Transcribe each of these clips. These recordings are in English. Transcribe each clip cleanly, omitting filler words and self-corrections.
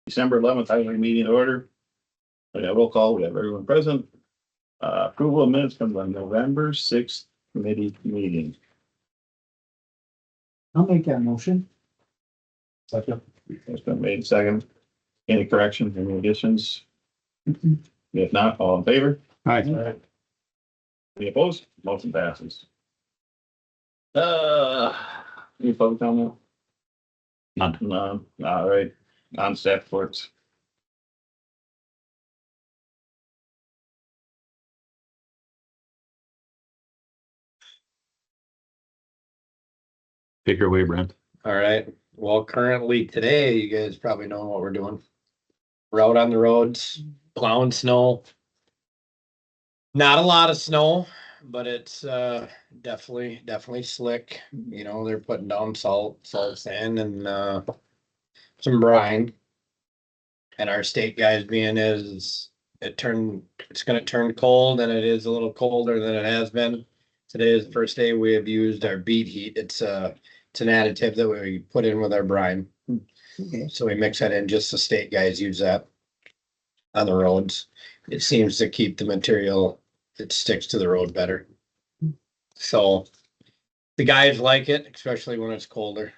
December 11th, highway meeting order. We have roll call, we have everyone present. Approval of minutes from the November 6th committee meeting. I'll make that motion. Second. It's been made second. Any corrections, any additions? If not, all in favor? Aye. Any opposed? Motion passes. Any public comment? None. None. All right. On staff reports. Take your way, Brent. All right. Well, currently today, you guys probably know what we're doing. We're out on the roads, plowing snow. Not a lot of snow, but it's definitely slick. You know, they're putting down salt, sand, and some brine. And our state guys being it's gonna turn cold, and it is a little colder than it has been. Today is the first day we have used our beet heat. It's an additive that we put in with our brine. Okay. So we mix that in, just the state guys use that on the roads. It seems to keep the material that sticks to the road better. So the guys like it, especially when it's colder.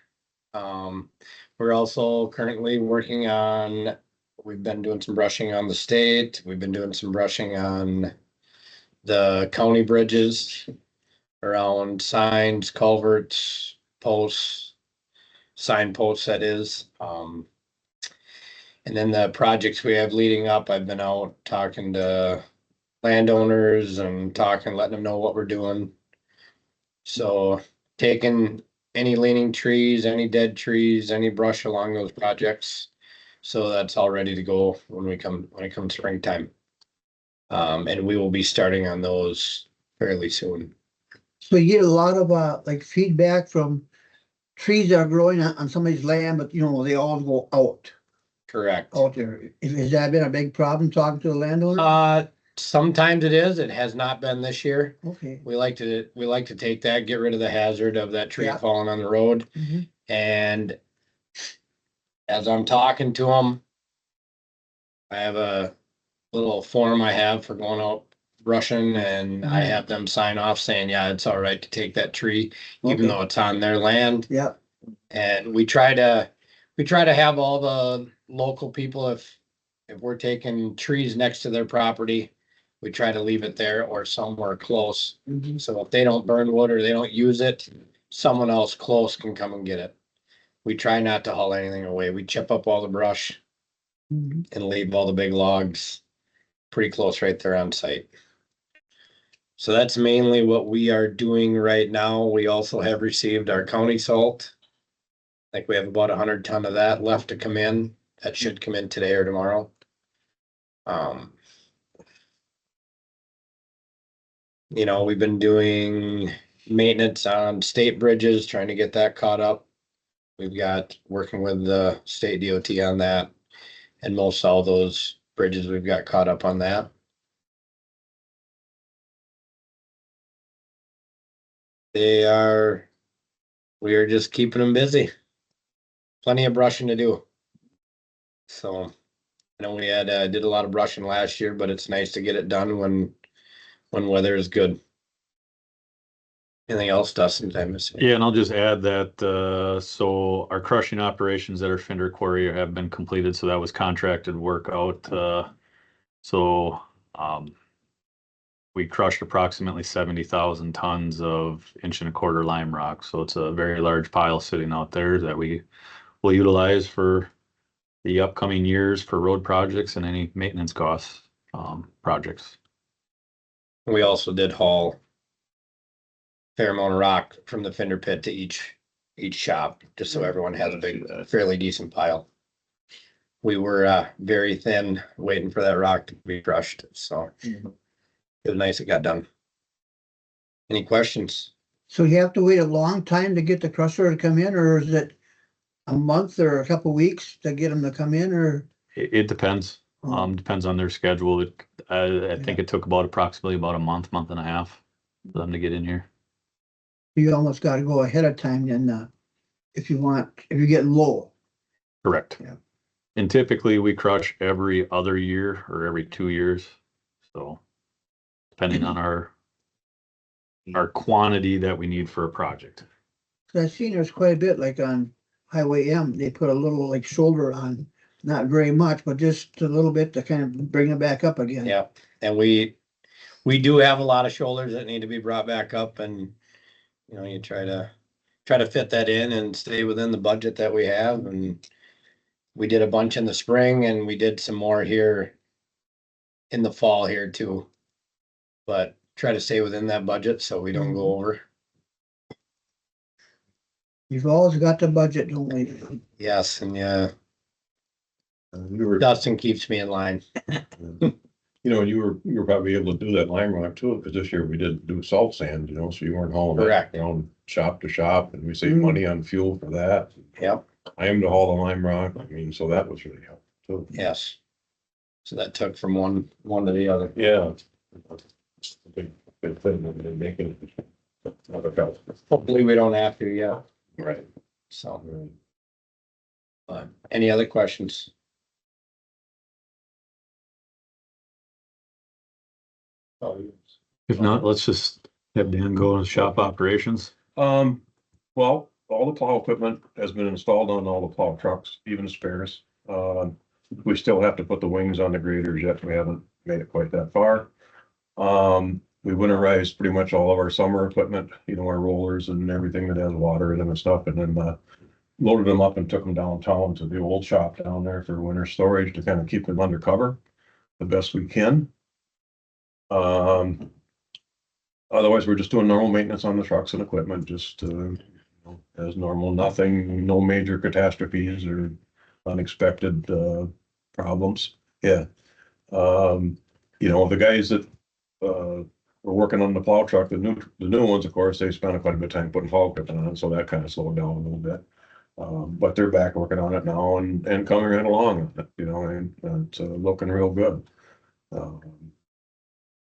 We're also currently working on, we've been doing some brushing on the state. We've been doing some brushing on the county bridges around signs, culverts, posts, signposts, that is. And then the projects we have leading up, I've been out talking to landowners and letting them know what we're doing. So taking any leaning trees, any dead trees, any brush along those projects. So that's all ready to go when it comes springtime. And we will be starting on those fairly soon. So you get a lot of like feedback from trees that are growing on somebody's land, but they all go out Correct. there. Has that been a big problem talking to the landowner? Sometimes it is. It has not been this year. Okay. We like to take that, get rid of the hazard of that tree Yeah. falling on the road. Mhm. And as I'm talking to them, I have a little form I have for going out brushing, and I have them sign off saying, yeah, it's all right to take that tree, even Okay. though it's on their land. Yeah. And we try to have all the local people, if we're taking trees next to their property, we try to leave it there or somewhere close. Mhm. So if they don't burn wood or they don't use it, someone else close can come and get it. We try not to haul anything away. We chip up all the brush Mhm. and leave all the big logs pretty close right there on site. So that's mainly what we are doing right now. We also have received our county salt. I think we have about 100 ton of that left to come in. That should come in today or tomorrow. We've been doing maintenance on state bridges, trying to get that caught up. We've got working with the state DOT on that, and most all those bridges we've got caught up on that. We are just keeping them busy. Plenty of brushing to do. So I know we did a lot of brushing last year, but it's nice to get it done when weather is good. Anything else, Dustin? Yeah, and I'll just add that so our crushing operations at our Fender Quarry have been completed, so that was contracted work out. So we crushed approximately 70,000 tons of 1.25 inch lime rock. So it's a very large pile sitting out there that we will utilize for the upcoming years for road projects and any maintenance costs projects. We also did haul fair amount of rock from the Fender pit to each shop, just so everyone has a big, fairly decent pile. We were very thin, waiting for that rock to be crushed, so it was nice it got done. Any questions? So you have to wait a long time to get the crusher to come in, or is it a month or a couple of weeks to get them to come in, or? It depends. Depends on their schedule. I think it took approximately about a month and a half for them to get in here. You almost got to go ahead of time then, if you're getting low. Correct. Yeah. And typically we crush every other year or every 2 years. So depending on our quantity that we need for a project. So I've seen there's quite a bit, like on Highway M, they put a little like shoulder on, not very much, but just a little bit to kind of bring it back up again. Yeah, and we do have a lot of shoulders that need to be brought back up, and you know, you try to fit that in and stay within the budget that we have. And we did a bunch in the spring, and we did some more here in the fall here too. But try to stay within that budget so we don't go over. You've always got the budget, don't we? Yes, and yeah, You were, Dustin keeps me in line. you know, you were probably able to do that lime rock too, because this year we didn't do salt sand, you know, so you weren't hauling Correct. that around shop to shop, and we saved money on fuel for that. Yep, I am to haul the lime rock, I mean, so that was really helpful too. yes. So that took from one to the other. Yeah. It's a big thing, when they're making other help. Hopefully we don't have to, yeah, Right. so. But any other questions? If not, let's just have Dan go to shop operations. Well, all the plow equipment has been installed on all the plow trucks, even spares. We still have to put the wings on the graders yet. We haven't made it quite that far. We winterized pretty much all of our summer equipment, you know, our rollers and everything that has water in them and stuff, and then, loaded them up and took them downtown to the old shop down there for winter storage to kind of keep them under cover the best we can. Otherwise, we're just doing normal maintenance on the trucks and equipment, just, you know, as normal, nothing, no major catastrophes or unexpected, problems. Yeah. You know, the guys that, were working on the plow truck, the new ones, of course, they spent quite a bit of time putting fall equipment on, so that kind of slowed down a little bit. But they're back working on it now and coming right along, you know, and it's looking real good.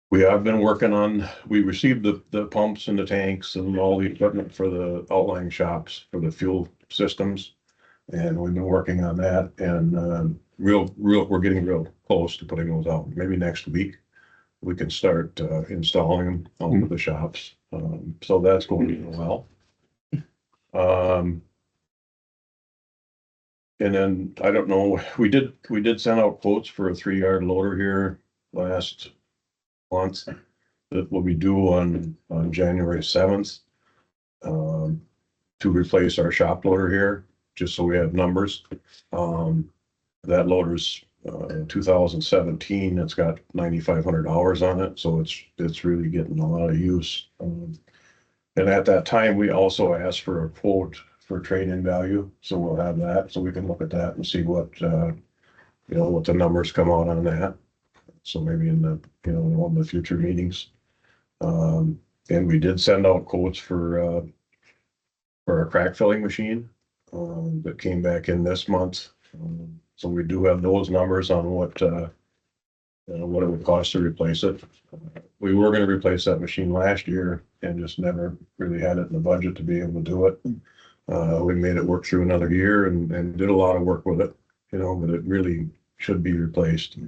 We have been working on, we received the pumps and the tanks and all the equipment for the outlying shops for the fuel systems. And we've been working on that, and we're getting real close to putting those out. Maybe next week we can start installing them onto the shops. So that's going well. And then I don't know, we did send out quotes for a 3-yard loader here last month that will be due on January 7th, to replace our shop loader here, just so we have numbers. That loader's 2017. It's got 9,500 hours on it, so it's really getting a lot of use. And at that time, we also asked for a quote for trade-in value, so we'll have that, so we can look at that and see what you know, what the numbers come out on that. So maybe in the, you know, one of the future meetings. And we did send out quotes for a crack filling machine that came back in this month. So we do have those numbers on what it would cost to replace it. We were gonna replace that machine last year and just never really had it in the budget to be able to do it. We made it work through another year and did a lot of work with it, you know, but it really should be replaced.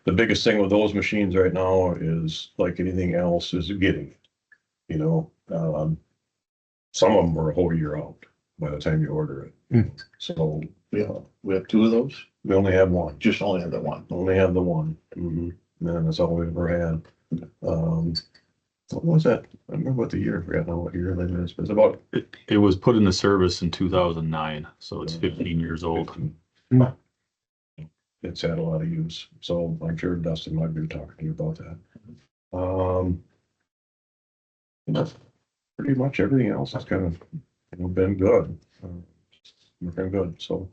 The biggest thing with those machines right now is, like anything else, is getting it. You know, some of them are a whole year out by the time you order it. So We have 2 of those, we only have one. just only have the one. Only have the one. And that's all we ever had. What was that? I remember what the year, I forgot now what year that is, but it's about. It was put into service in 2009, so it's 15 years old. It's had a lot of use, so I'm sure Dustin might be talking to you about that. You know, pretty much everything else has kind of, you know, been good. Looking good, so.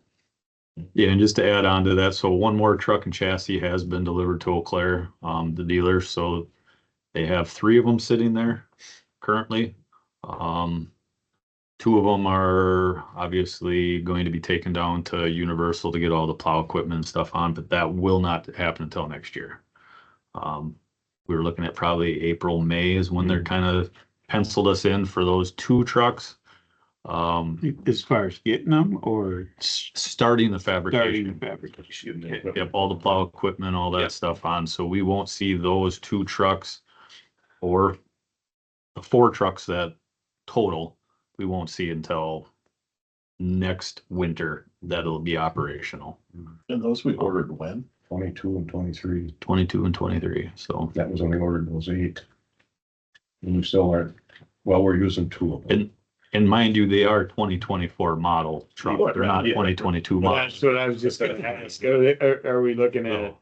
Yeah, and just to add on to that, so one more truck and chassis has been delivered to Eau Claire, the dealer, so they have 3 of them sitting there currently. 2 of them are obviously going to be taken down to Universal to get all the plow equipment and stuff on, but that will not happen until next year. We were looking at probably April, May is when they're kind of penciled us in for those 2 trucks. As far as getting them or Starting the fabrication. starting the fabrication? Yep, all the plow equipment, all that Yep. stuff on, so we won't see those 2 trucks or the 4 trucks that total, we won't see until next winter that'll be operational, And those we ordered when? 22 and 23. 22 and 23, so. That was when we ordered those 8. And we still aren't, well, we're using 2 of them. And mind you, they are 2024 model trucks, they're not Yeah. 2022 Well, models. that's what I was just gonna ask. Are we looking at,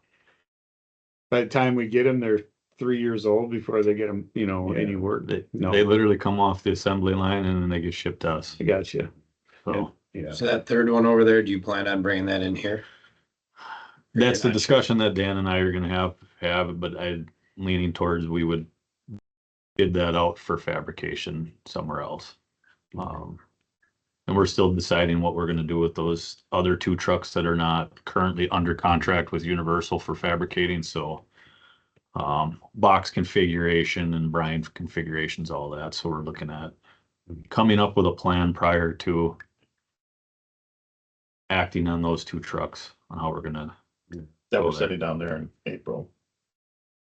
by the time we get them, they're 3 years old before they get them, you know, Yeah. any work? They No, literally come off the assembly line and then they get shipped to us, I got you. so. Yeah, So that third one over there, do you plan on bringing that in here? That's the You're not discussion that Dan and I are gonna have, but I'm leaning towards we would bid that out for fabrication somewhere else. And we're still deciding what we're gonna do with those other 2 trucks that are not currently under contract with Universal for fabricating, so. Box configuration and brine configurations, all that, so we're looking at coming up with a plan prior to acting on those 2 trucks, on how we're gonna. That we're Okay. sending down there in April.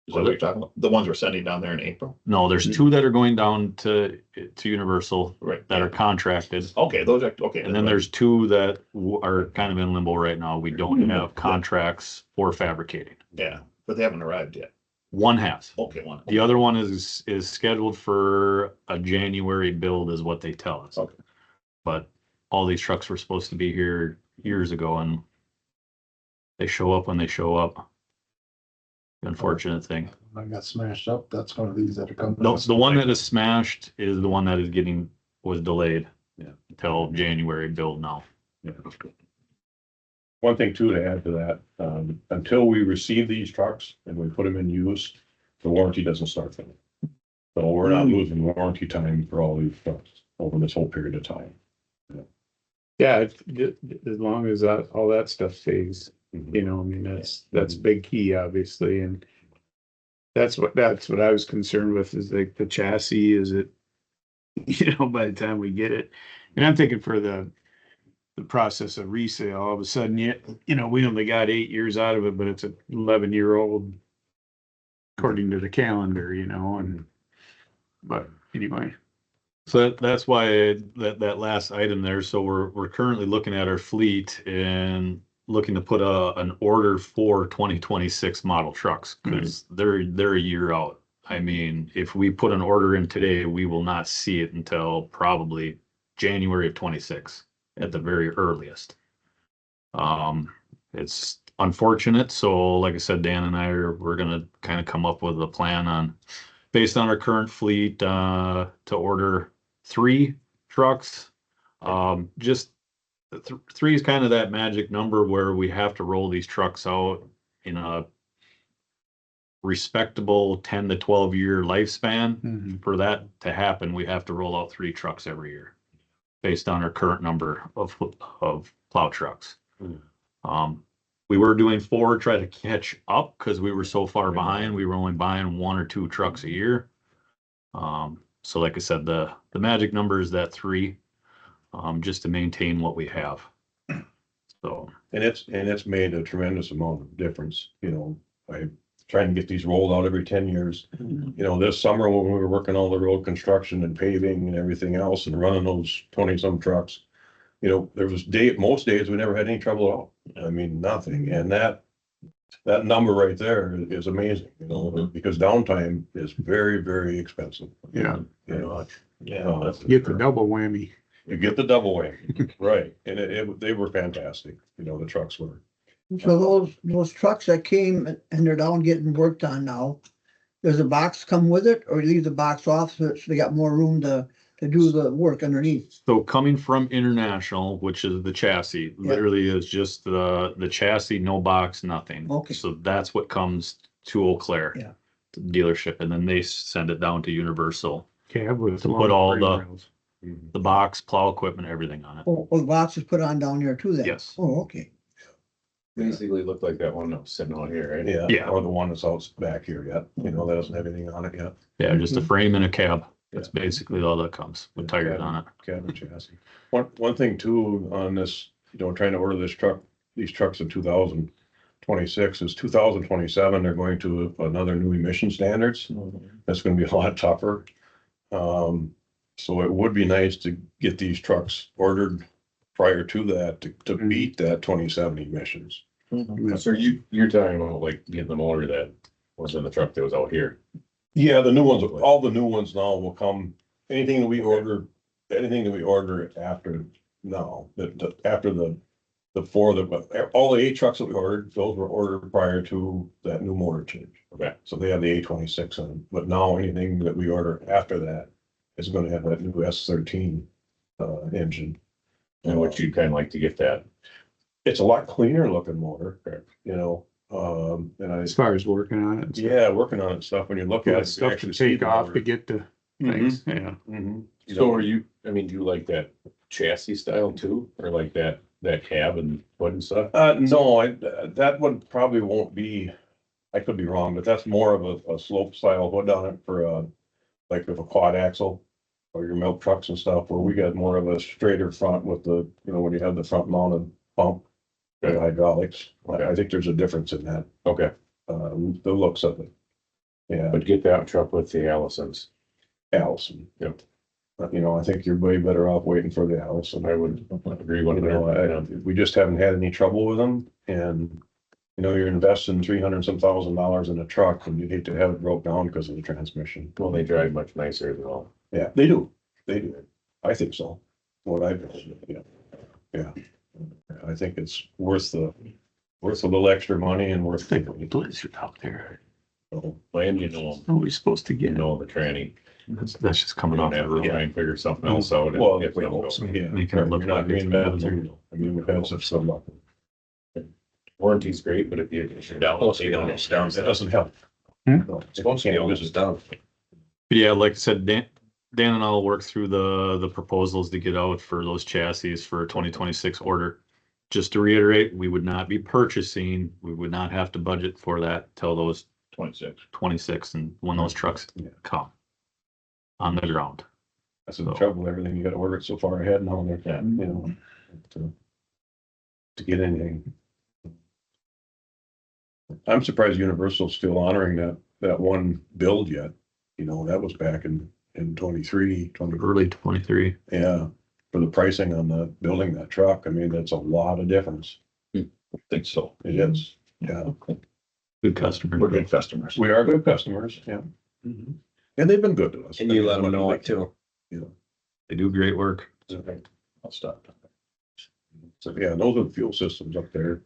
Is that what you're talking about? The ones we're sending down there in April? No, there's 2 that are going down to Universal Right. that are contracted. Okay, those are, okay. And then there's 2 that are kind of in limbo right now. We don't have contracts for fabricating. Yeah, but they haven't arrived yet. One has. Okay, one. The other one is scheduled for a January build is what they tell us. Okay. But all these trucks were supposed to be here years ago and they show up when they show up. Unfortunate thing. I got smashed up. That's one of these that are coming. No, the one that is smashed is the one that was delayed. Yeah. Until January build now. yeah. One thing too, to add to that, until we receive these trucks and we put them in use, the warranty doesn't start for them. So we're not losing warranty time for all these trucks over this whole period of time. Yeah, as long as all that stuff stays, you know, I mean, that's big key, obviously, and that's what I was concerned with, is like the chassis, is it, you know, by the time we get it, and I'm thinking for the process of resale, all of a sudden, you know, we only got 8 years out of it, but it's an 11-year-old according to the calendar, you know, but anyway. So that's why that last item there, so we're currently looking at our fleet and looking to put an order for 2026 model trucks, because they're a year out. I mean, if we put an order in today, we will not see it until probably January of 26 at the very earliest. It's unfortunate, so like I said, Dan and we're gonna kind of come up with a plan on, based on our current fleet, to order 3 trucks. Just 3 is kind of that magic number where we have to roll these trucks out in a respectable 10 to 12 year lifespan. For that to happen, we have to roll out 3 trucks every year based on our current number of plow trucks. We were doing 4, try to catch up because we were so far behind. We were only buying 1 or 2 trucks a year. So like I said, the magic number is that 3, just to maintain what we have. So. And it's made a tremendous amount of difference, you know, by trying to get these rolled out every 10 years. You know, this summer when we were working all the road construction and paving and everything else and running those 20-some trucks, you know, there was most days we never had any trouble at all. I mean, nothing. And that number right there is amazing, you know, because downtime is very, very expensive. Yeah. You know, Yeah. that's Get the double whammy. You get the double whammy, right? And they were fantastic, you know, the trucks were. So those trucks that came and they're down getting worked on now, does the box come with it, or you leave the box off so they got more room to do the work underneath? So coming from International, which is the chassis, literally is just the chassis, no box, nothing. Okay. So that's what comes to Eau Claire. Yeah. To the dealership, and then they send it down to Universal. Cab with To put all long frame rails. the box, plow equipment, everything on it. Oh, the box is put on down there too then? Yes. Oh, okay. Basically looked like that one that was sitting out here, right? Yeah. Or the one that's out back here yet, you know, that doesn't have anything on it yet. Yeah, just a frame and a cab. That's basically all that comes with tires on it. Cabin chassis. One thing too on this, trying to order these trucks in 2026 is 2027, they're going to another new emission standards. That's gonna be a lot tougher. So it would be nice to get these trucks ordered prior to that, to beat that 2070 emissions. So you're talking about like getting the motor that was in the truck that was out here. Yeah, the new ones, all the new ones now will come, anything that we order after now, after the all the 8 trucks that we ordered, those were ordered prior to that new motor change. Okay. So they have the A26 on them, but now anything that we order after that is gonna have that new S13 engine. And what you'd kind of like to get that. It's a lot cleaner looking motor, and As far as working on it. yeah, working on it stuff, when you look at Yeah, it. stuff to take off to get to things, yeah. So are you, I mean, do you like that chassis style too, or like that cab and hood and stuff? No, that one probably won't be, I could be wrong, but that's more of a slope style hood on it for like with a quad axle or your milk trucks and stuff, where we got more of a straighter front with the, when you have the front mounted pump, the hydraulics. I think there's a difference in that, Okay, the looks of it. Yeah, but get that truck with the Allisons. Allison. Yep. I think you're way better off waiting for the Allison. I would agree with We just haven't had any trouble with them, and you're investing $300,000 in a truck, and you'd hate to have it broke down because of the transmission. Well, they drive much nicer as well. Yeah, they do. I think so. What I've heard, yeah. I think it's worth a little extra money and worth Think the. of a blizzard out there. And What are we supposed to get? the tranny. That's just You coming don't off the have to road. try and figure something else out. and Well, get them going. yeah. Making it look You're not like it's being bad, built. I mean, we've had some luck. Warranty's great, but if you're down, it's down. It doesn't help. Hmm? No, It's supposed to be almost done. But yeah, like I said, Dan and I'll work through the proposals to get out for those chassis for 2026 order. Just to reiterate, we would not be purchasing, we would not have to budget for that till those 26 and when those trucks Yeah. come on the ground. That's the trouble, everything, you gotta order it so far ahead now, and to get anything. I'm surprised Universal's still honoring that one build yet, that was back in 23, Early 23. yeah. For the pricing on the building that truck, I mean, that's a lot of difference. I think so. It is, yeah. Good customer. We're good customers. We are good customers, yeah. And they've been good to us. And you let them know it too. They do great work. I'll stop. So, yeah, those are the fuel systems up there.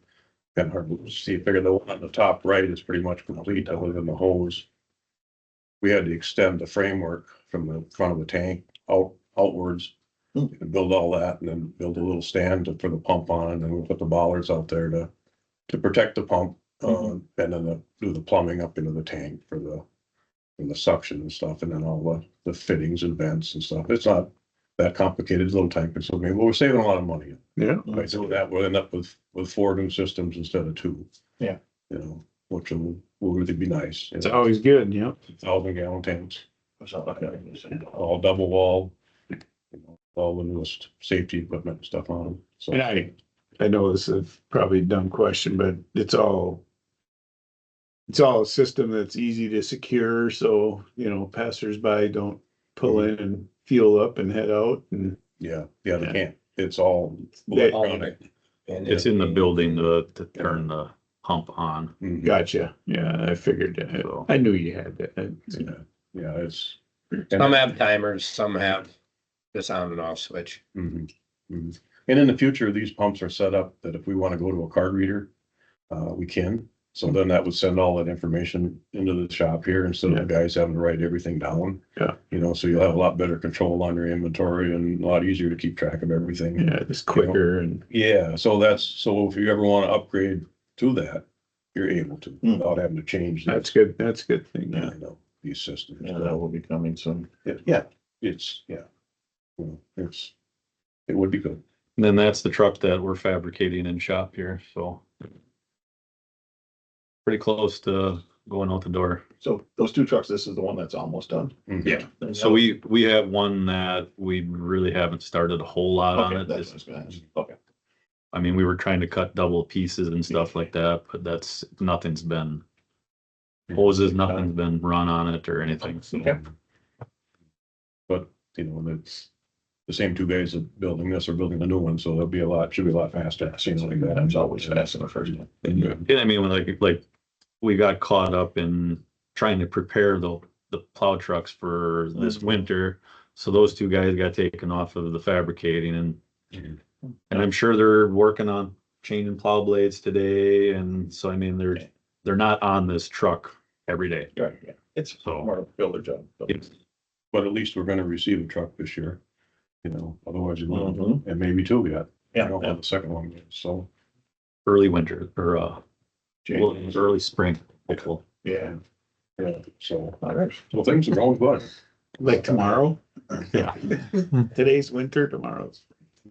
Kind of hard to see, figure the one on the top right is pretty much complete other than the hose. We had to extend the framework from the front of the tank outwards. And build all that and then build a little stand for the pump on, and then we'll put the bollards out there to protect the pump. And then do the plumbing up into the tank for the suction and stuff, and then all the fittings and vents and stuff. It's not that complicated, it's a little time consuming, but we're saving a lot of money. Yeah. By doing that, we'll end up with 4 new systems instead of 2. Yeah. Which will really be nice. It's always good, yeah. 1,000-gallon tanks, all double wall. All the newest safety equipment and stuff on them. So And I know this is probably a dumb question, but it's all a system that's easy to secure, so, passersby don't pull in and fuel up and head out and. yeah, they can't. It's all They- electronic. And It's in the building to turn the pump on. Mhm. Gotcha, yeah, I figured that. So- I knew you had that. Yeah, it's. some have timers, some have this on and off switch. Mhm, mhm. And in the future, these pumps are set up that if we want to go to a card reader, we can. So then that would send all that information into the shop here instead of the guys having to write everything down. Yeah. So you'll have a lot better control on your inventory and a lot easier to keep track of everything. Yeah, just quicker and. Yeah, so if you ever want to upgrade to that, you're able to without having to change. That's good, that's a good thing, yeah. These systems. Yeah, that will be coming soon. Yeah, it would be good. And then that's the truck that we're fabricating in shop here, so. Pretty close to going out the door. So those two trucks, this is the one that's almost done. Mhm. Yeah. Then the So other- we have one that we really haven't started a whole lot on Okay, it. that's what I It's- was gonna ask. Okay. I mean, we were trying to cut double pieces and stuff like that, but nothing's been hoses, nothing's been run on it or anything, so. Okay. But, you know, it's the same two guys that building this are building the new one, so should be a lot faster. Seems like that. It's always fast in the first one. And I mean, like we got caught up in trying to prepare the plow trucks for this Mhm. winter. So those two guys got taken off of the fabricating and Mhm. I'm sure they're working on changing plow blades today. And so, I mean, they're not on this truck every day. Right, yeah. It's So- more of a builder job. But at least we're gonna receive a truck this year, you know, otherwise you won't, Mhm. and maybe two yet. Yeah, I don't yeah. have the second one yet, so. Early winter or, January. early spring, hopeful. Yeah. Yeah, so, All right. well, things are going good. Like tomorrow? Yeah. Today's winter, tomorrow's.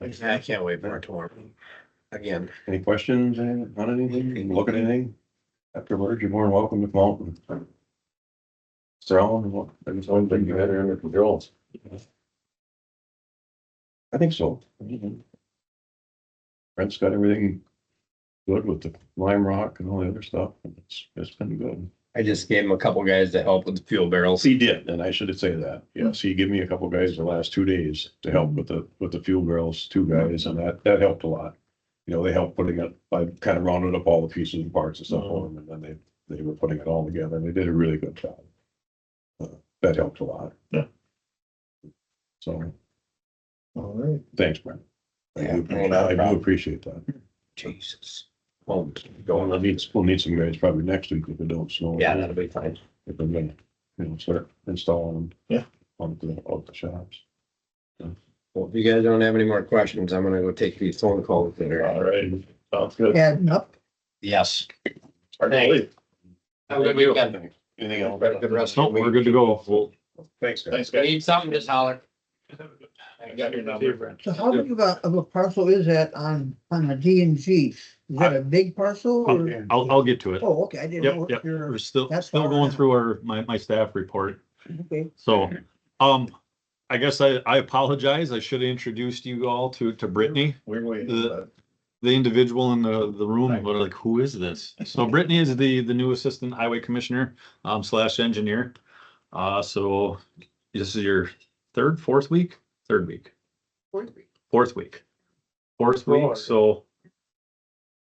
I can't wait for it tomorrow. Again, Any questions on anything? Can you look at anything? Afterwards, you're more than welcome to come out and. Throw I just want to think you had it under control. I think so. Brent's got everything good with the lime rock and all the other stuff. It's been good. I just gave him a couple guys to help with the fuel barrels. He did, and I should say that. Yes, he gave me a couple guys the last 2 days to help with the fuel barrels, two guys, and that helped a lot. You know, they helped putting it, I kind of rounded up all the pieces and parts and stuff for them, and then they were putting it all together, and they did a really good job. That helped a lot. Yeah. So, All right. thanks, Brent. Yeah, no, not a I do problem. appreciate that. Jesus. Well, We'll need some guys probably next week if it don't snow. yeah, that'll be fine. If I'm gonna, start installing them. Yeah. Onto the shops. Well, if you guys don't have any more questions, I'm gonna go take these phone calls there. All right. Sounds good. Adding up. Yes. Hard to believe. Have a good weekend. Anything else? Have a good rest of Nope, the we're week. good to go. Thanks, guys. Thanks, If you guys. need something, just holler. I got your number. So how big of a parcel is that on a D and G? Is that a big parcel or? I'll get to it. Oh, okay, I didn't know Yep, if yep. you're, We're still that's still far going enough. through my staff report. okay. So, I guess I apologize. I should have introduced you all to Brittany, We're waiting. the individual in the room, but like, who is this? So Brittany is the new assistant highway commissioner, / engineer. So this is your fourth week? Third week. Fourth week. So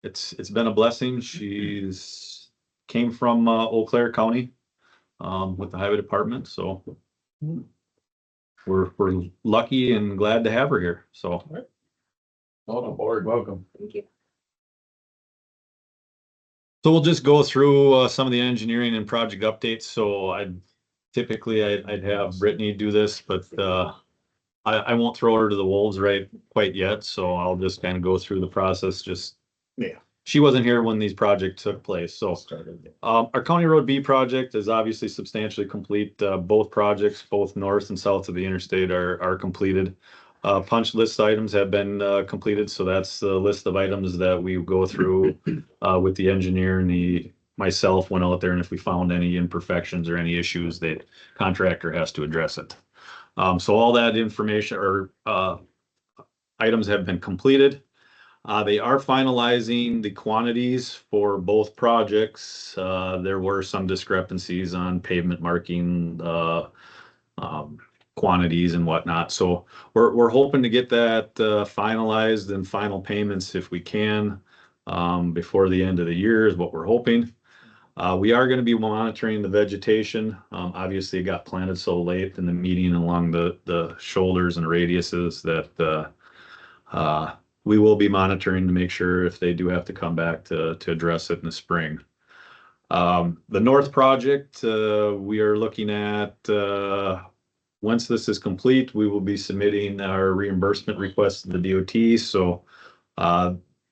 it's been a blessing. She's came from Eau Claire County with the highway department, so we're lucky and glad to have her here. So Welcome aboard. Welcome. we'll just go through some of the engineering and project updates. So I'd have Brittany do this, but I won't throw her to the wolves quite yet. So I'll just kind of go through the process. Yeah. She wasn't here when these projects took place. So our County Road B project is obviously substantially complete. Both projects, both north and south of the interstate are completed. Punch list items have been completed. So that's the list of items that we go through with the engineer and myself went out there. And if we found any imperfections or any issues, the contractor has to address it. So all that information or items have been completed. They are finalizing the quantities for both projects. There were some discrepancies on pavement marking, quantities and whatnot. So we're hoping to get that finalized and final payments if we can before the end of the year is what we're hoping. We are going to be monitoring the vegetation. Obviously, it got planted so late in the median along the shoulders and radiuses that we will be monitoring to make sure if they do have to come back to address it in the spring. The North project, we are looking at, once this is complete, we will be submitting our reimbursement request to the DOT. So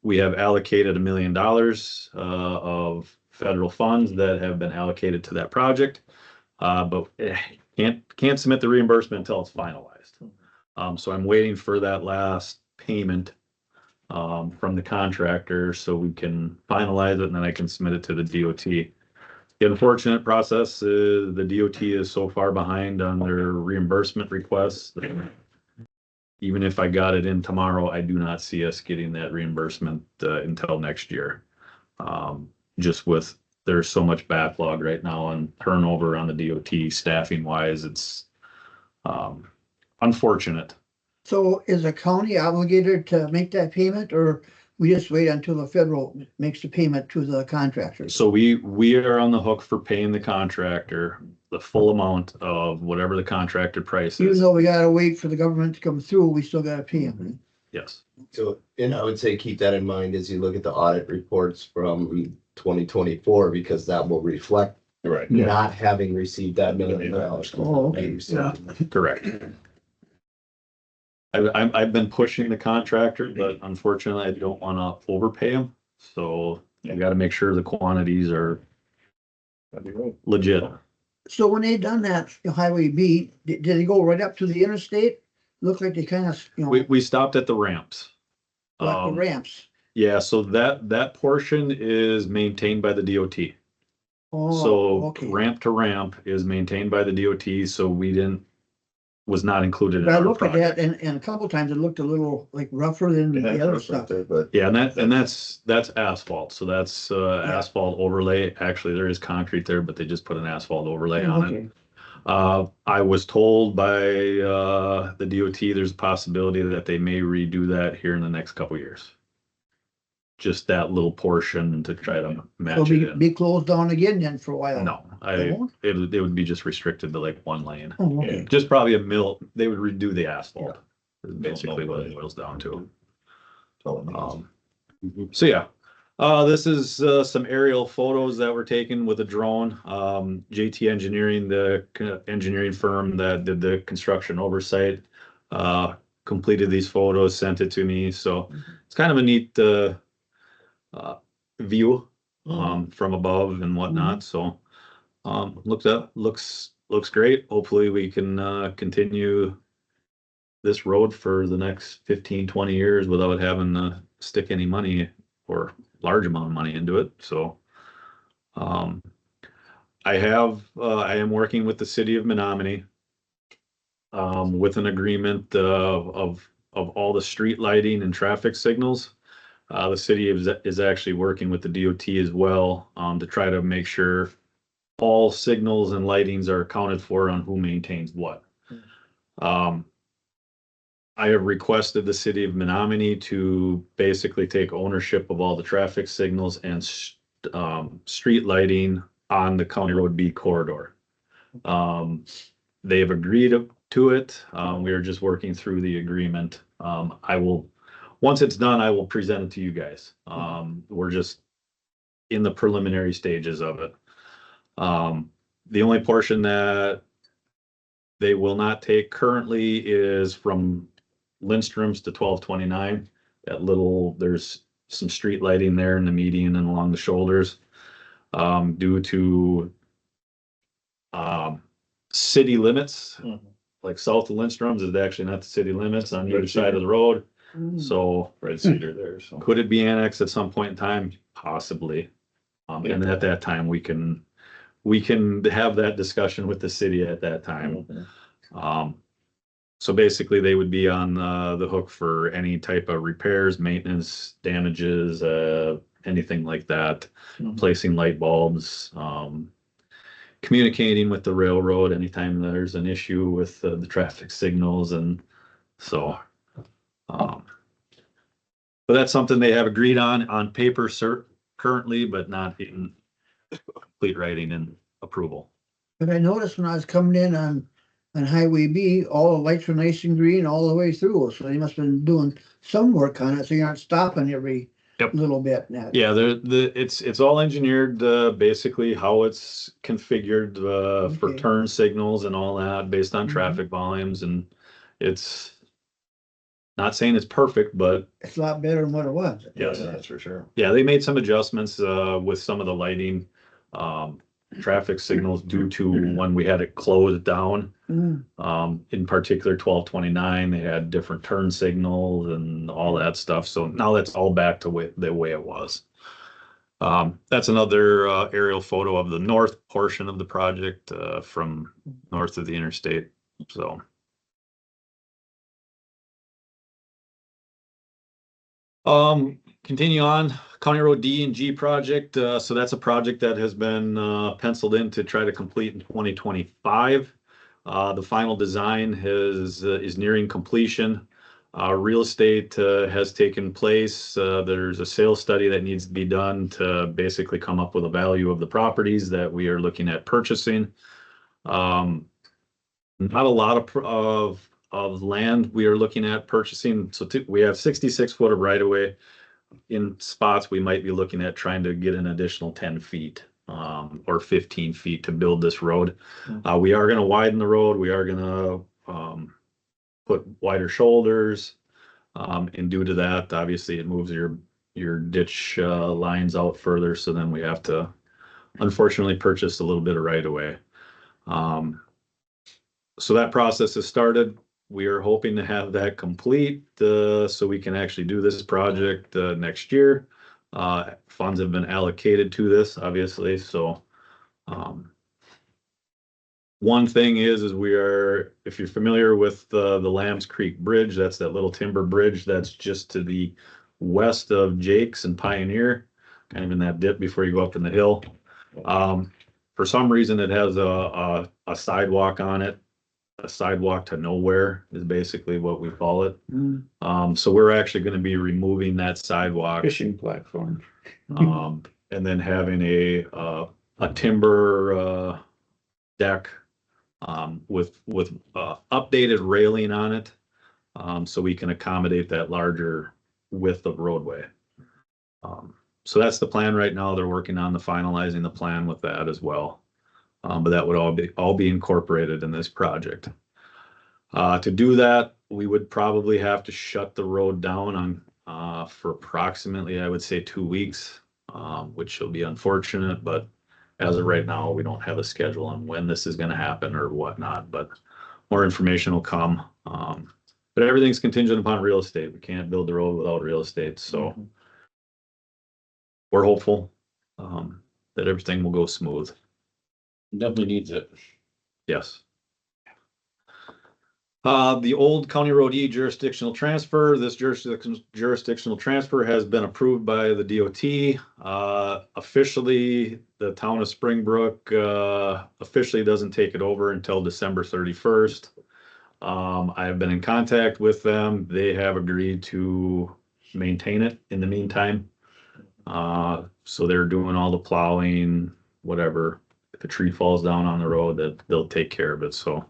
we have allocated $1 million of federal funds that have been allocated to that project. But can't submit the reimbursement until it's finalized. So I'm waiting for that last payment from the contractor so we can finalize it and then I can submit it to the DOT. The unfortunate process is the DOT is so far behind on their reimbursement requests. That even if I got it in tomorrow, I do not see us getting that reimbursement until next year. Just with, there's so much backlog right now and turnover on the DOT staffing wise, it's unfortunate. So is the county obligated to make that payment, or we just wait until the federal makes the payment to the contractors? So we are on the hook for paying the contractor the full amount of whatever the contractor price Even is. though we gotta wait for the government to come through, we still gotta pay them. Yes. So, and I would say keep that in mind as you look at the audit reports from 2024, because that will reflect Right. not having received that $1 million. Oh, okay. Correct. I've been pushing the contractor, but unfortunately I don't want to overpay him. So you got to make sure the quantities are That'd be right. legit. So when they done that Highway B, did they go right up to the interstate? Looked like they kind of, We stopped at the ramps. like the ramps. Yeah, so that portion is maintained by the DOT. Oh, So okay. ramp to ramp is maintained by the DOT, so was not included in But I our looked at project. that and a couple times it looked a little like rougher than the other stuff. But Yeah, and that's asphalt, so that's asphalt overlay. Actually, there is concrete there, but they just put an asphalt overlay on it. Okay. I was told by the DOT there's a possibility that they may redo that here in the next couple years. Just that little portion to try to So match it in. be closed down again then for a while? No, They won't? it would be just restricted to like one lane. Oh, okay. Just probably a mill, they would redo the asphalt. Is basically what it boils down to. So yeah, this is some aerial photos that were taken with a drone. JT Engineering, the engineering firm that did the construction oversight, completed these photos, sent it to me. So it's kind of a neat view from above and whatnot. So looks great. Hopefully we can continue this road for the next 15, 20 years without having to stick any money or large amount of money into it. So I am working with the city of Menominee with an agreement of all the street lighting and traffic signals. The city is actually working with the DOT as well to try to make sure all signals and lightings are accounted for on who maintains what. I have requested the city of Menominee to basically take ownership of all the traffic signals and street lighting on the County Road B corridor. They have agreed to it. We are just working through the agreement. Once it's done, I will present it to you guys. We're just in the preliminary stages of it. The only portion that they will not take currently is from Lindstrom's to 1229. There's some street lighting there in the median and along the shoulders. Due to city limits, like south of Lindstrom's is actually not the city limits on either side of the road. So Red Cedar there, so. could it be annexed at some point in time? Possibly. And at that time, we can have that discussion with the city at that time. So basically they would be on the hook for any type of repairs, maintenance, damages, anything like that. Placing light bulbs, communicating with the railroad anytime there's an issue with the traffic signals. And so, but that's something they have agreed on paper currently, but not in complete writing and approval. But I noticed when I was coming in on Highway B, all the lights were nice and green all the way through. So they must have been doing some work on it. So you aren't stopping every little bit now. Yeah, it's all engineered, basically how it's configured, for Okay. turn signals and all that based on traffic volumes. And it's not saying it's perfect, but It's a lot better than what it was. yes, That's for sure. yeah, they made some adjustments, with some of the lighting, traffic signals due to when we had it closed down. In particular, 1229, they had different turn signals and all that stuff. So now that's all back to the way it was. That's another aerial photo of the north portion of the project from north of the interstate. So. Continue on, County Road D and G project. So that's a project that has been penciled in to try to complete in 2025. The final design is nearing completion. Real estate has taken place. There's a sales study that needs to be done to basically come up with a value of the properties that we are looking at purchasing. Not a lot of land we are looking at purchasing. So we have 66 foot of right of way. In spots, we might be looking at trying to get an additional 10 feet or 15 feet to build this road. We are going to widen the road. We are going to put wider shoulders. And due to that, obviously, it moves your ditch lines out further. So then we have to, unfortunately, purchase a little bit of right of way. So that process has started. We are hoping to have that complete so we can actually do this project next year. Funds have been allocated to this, obviously. So one thing is we are, if you're familiar with the Lambs Creek Bridge, that's that little timber bridge that's just to the west of Jake's and Pioneer, kind of in that dip before you go up in the hill. For some reason, it has a sidewalk on it. A sidewalk to nowhere is basically what we call it. So we're actually going to be removing that sidewalk. Fishing platform. And then having a timber deck with updated railing on it, so we can accommodate that larger width of roadway. So that's the plan right now. They're working on finalizing the plan with that as well. But that would all be incorporated in this project. To do that, we would probably have to shut the road down for approximately, I would say, 2 weeks, which will be unfortunate. But as of right now, we don't have a schedule on when this is going to happen or whatnot. But more information will come. But everything's contingent upon real estate. We can't build the road without real estate. So we're hopeful that everything will go smooth. Definitely needs it. Yes. The old County Road E jurisdictional transfer, this jurisdictional transfer has been approved by the DOT. Officially, the town of Springbrook officially doesn't take it over until December 31st. I have been in contact with them. They have agreed to maintain it in the meantime. So they're doing all the plowing, whatever. If a tree falls down on the road, that they'll take care of it. So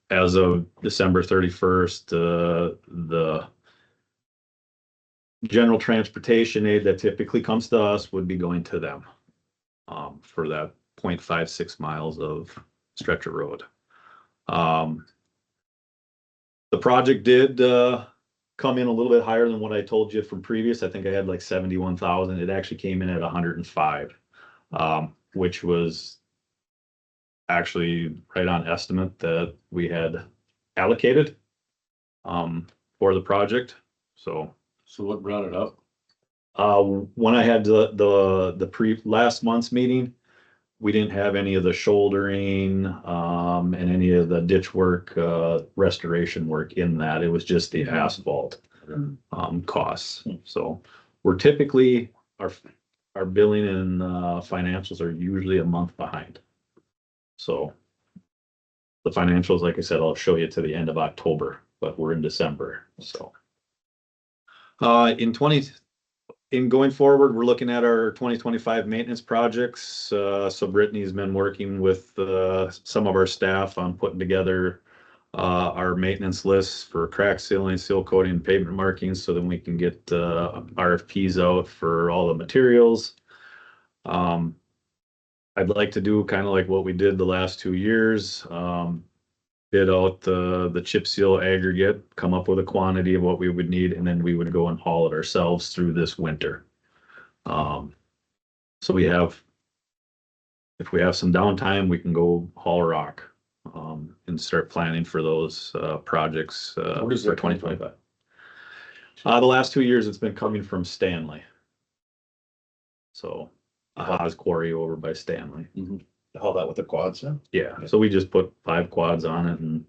as of December 31st, the general transportation aid that typically comes to us would be going to them for that 0.56 miles of stretch of road. The project did come in a little bit higher than what I told you from previous. I think I had like 71,000. It actually came in at 105. Which was actually right on estimate that we had allocated for the project. So what brought it up? when I had the last month's meeting, we didn't have any of the shouldering and any of the ditch work, restoration work in that. It was just the asphalt costs. So we're typically our billing and financials are usually a month behind. So the financials, like I said, I'll show you to the end of October, but we're in December. So in going forward, we're looking at our 2025 maintenance projects. So Brittany's been working with some of our staff on putting together our maintenance lists for crack sealing, seal coating, and pavement markings, so then we can get RFPs out for all the materials. I'd like to do kind of like what we did the last 2 years. Bid out the chip seal aggregate, come up with a quantity of what we would need, and then we would go and haul it ourselves through this winter. So if we have some downtime, we can go haul rock and start planning for those projects for 2025. The last 2 years, it's been coming from Stanley. So a Haas quarry over by Stanley. All that with the quads then? Yeah, so we just put 5 quads on it, and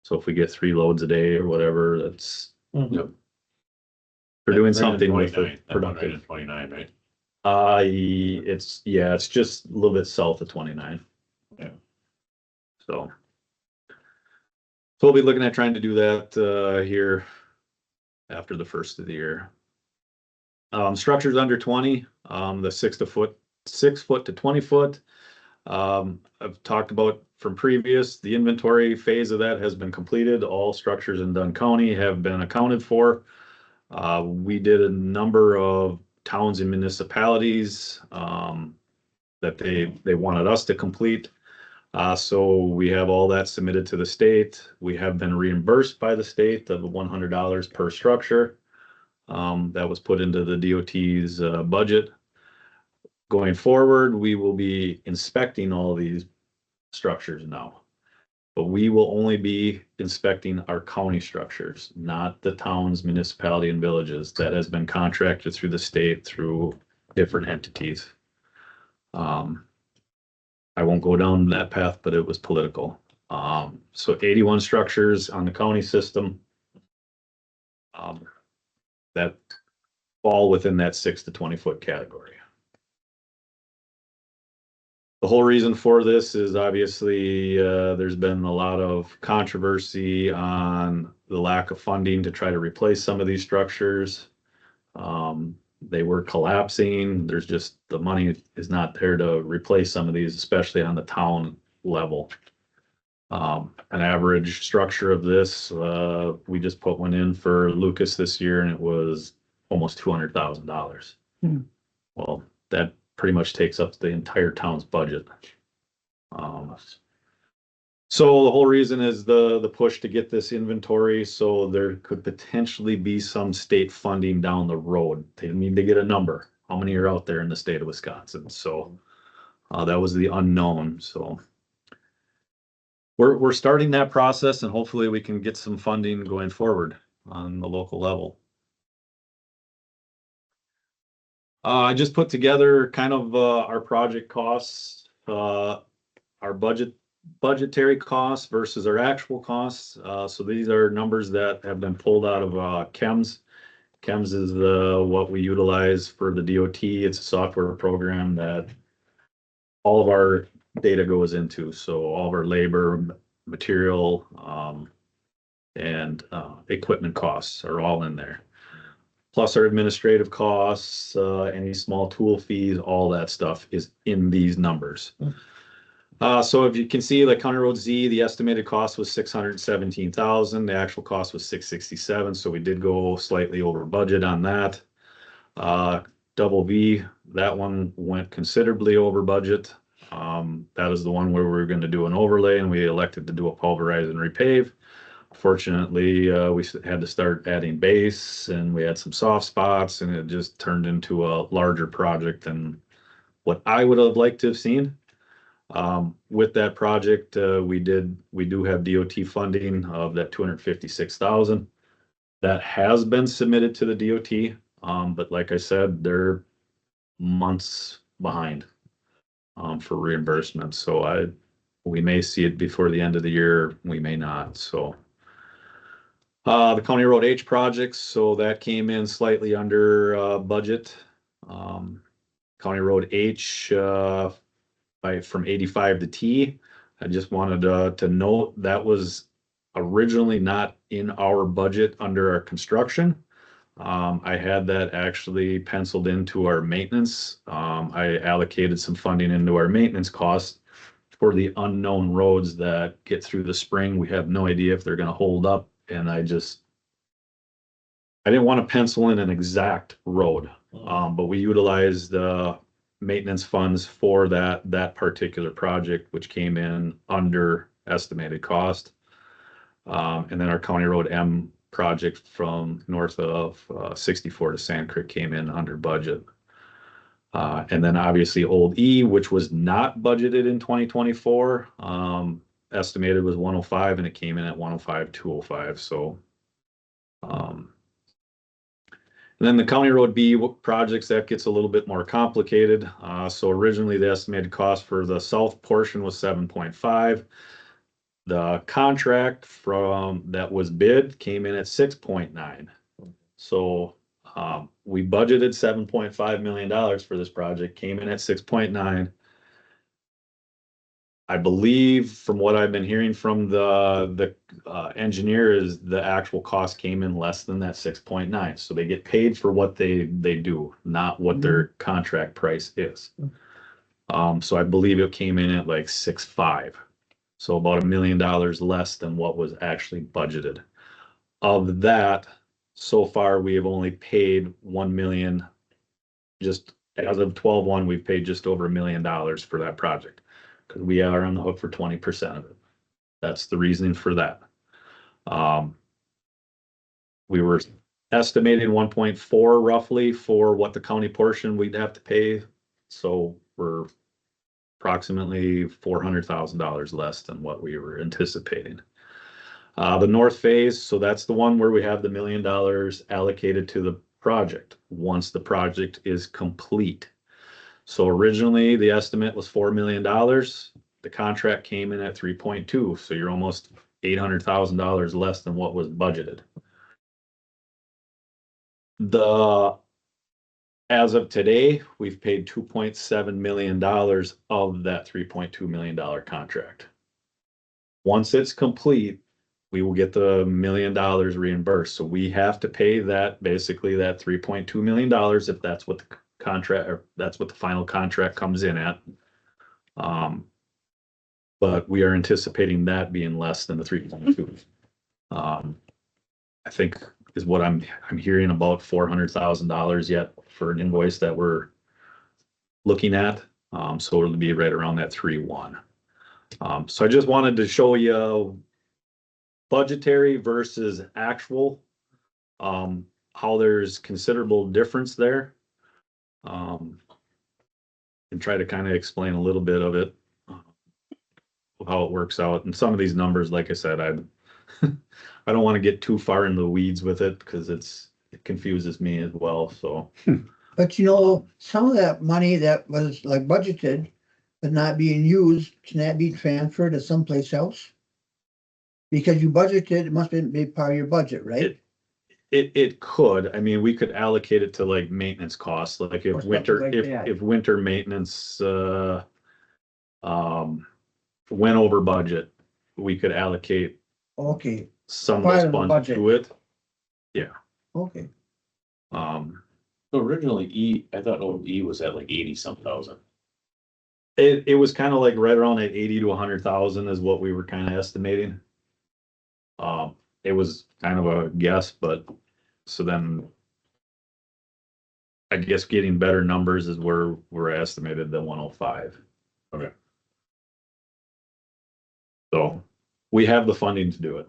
so if we get 3 loads a day or whatever, that's. Yep. We're doing Right at something with 29, it that one right productive. at 29, right? It's just a little bit south of 29. Yeah. So. So we'll be looking at trying to do that, here after the first of the year. Structures under 20, the 6 foot to 20 foot. I've talked about from previous, the inventory phase of that has been completed. All structures in Dunn County have been accounted for. We did a number of towns and municipalities, that they wanted us to complete. So we have all that submitted to the state. We have been reimbursed by the state of $100 per structure. That was put into the DOT's budget. Going forward, we will be inspecting all these structures now. But we will only be inspecting our county structures, not the towns, municipality, and villages. That has been contracted through the state, through different entities. I won't go down that path, but it was political. So 81 structures on the county system. That fall within that 6 to 20 foot category. The whole reason for this is obviously, there's been a lot of controversy on the lack of funding to try to replace some of these structures. They were collapsing. There's just, the money is not there to replace some of these, especially on the town level. An average structure of this, we just put one in for Lucas this year, and it was almost $200,000. Well, that pretty much takes up the entire town's budget. So the whole reason is the push to get this inventory, so there could potentially be some state funding down the road. They need to get a number. How many are out there in the state of Wisconsin? So that was the unknown. So we're starting that process, and hopefully we can get some funding going forward on the local level. I just put together kind of our project costs, our budgetary costs versus our actual costs. So these are numbers that have been pulled out of CHEMS. CHEMS is what we utilize for the DOT. It's a software program that all of our data goes into. So all of our labor, material, and equipment costs are all in there. Plus our administrative costs, any small tool fees, all that stuff is in these numbers. So if you can see, like County Road Z, the estimated cost was $617,000. The actual cost was $667,000. So we did go slightly over budget on that. Double V, that one went considerably over budget. That is the one where we were going to do an overlay, and we elected to do a pulverize and repave. Fortunately, we had to start adding base, and we had some soft spots, and it just turned into a larger project than what I would have liked to have seen. With that project, we do have DOT funding of that $256,000. That has been submitted to the DOT, but like I said, they're months behind for reimbursement. So we may see it before the end of the year, we may not. So the County Road H projects, so that came in slightly under budget. County Road H from 85 to T. I just wanted to note that was originally not in our budget under our construction. I had that actually penciled into our maintenance. I allocated some funding into our maintenance costs for the unknown roads that get through the spring. We have no idea if they're going to hold up, and I didn't want to pencil in an exact road, but we utilized the maintenance funds for that particular project, which came in under estimated cost. And then our County Road M project from north of 64 to Sand Creek came in under budget. And then obviously Old E, which was not budgeted in 2024, estimated was 105, and it came in at 105, 205. So, And then the County Road B projects, that gets a little bit more complicated. So originally the estimated cost for the south portion was 7.5. The contract that was bid came in at 6.9. So we budgeted $7.5 million for this project, came in at 6.9. I believe from what I've been hearing from the engineer is the actual cost came in less than that 6.9. So they get paid for what they do, not what their contract price is. So I believe it came in at like 6.5. So about $1 million less than what was actually budgeted. Of that, so far we have only paid 1 million. Just as of 12/1, we've paid just over $1 million for that project because we are on the hook for 20% of it. That's the reasoning for that. We were estimating 1.4 roughly for what the county portion we'd have to pay. So we're approximately $400,000 less than what we were anticipating. The north phase, so that's the one where we have the $1 million allocated to the project once the project is complete. So originally the estimate was $4 million. The contract came in at 3.2. So you're almost $800,000 less than what was budgeted. As of today, we've paid $2.7 million of that $3.2 million contract. Once it's complete, we will get the $1 million reimbursed. So we have to pay that, basically that $3.2 million if that's what the contract, or that's what the final contract comes in at. But we are anticipating that being less than the 3.2. I think is what I'm hearing, about $400,000 yet for an invoice that we're looking at. So it'll be right around that 3.1. So I just wanted to show you budgetary versus actual, how there's considerable difference there. And try to kind of explain a little bit of it, how it works out. And some of these numbers, like I said, I don't want to get too far in the weeds with it because it confuses me as well. So, But you know, some of that money that was like budgeted but not being used, can that be transferred to someplace else? Because you budgeted, it must be part of your budget, right? it could. I mean, we could allocate it to like maintenance costs, like Or if something like that. if winter maintenance went over budget, we could allocate Okay, some of Part those of the funds budget. to it. okay. So originally I thought E was at like 80 some thousand. It was kind of like right around that 80 to 100,000 is what we were kind of estimating. It was kind of a guess, but so then I guess getting better numbers is where we're estimated the 105. Okay. So we have the funding to do it.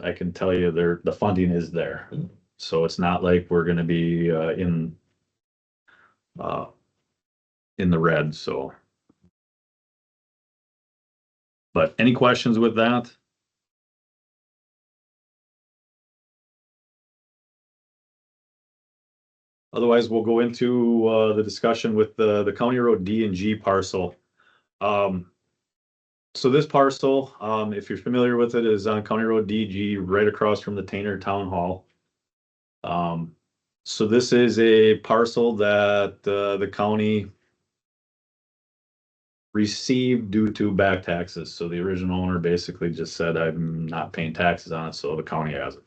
I can tell you the funding is there. So it's not like we're gonna be in the red, so. But any questions with that? Otherwise, we'll go into the discussion with the County Road D and G parcel. So this parcel, if you're familiar with it, is on County Road DG, right across from the Tainer Town Hall. So this is a parcel that the county received due to back taxes. So the original owner basically just said, I'm not paying taxes on it, so the county has it.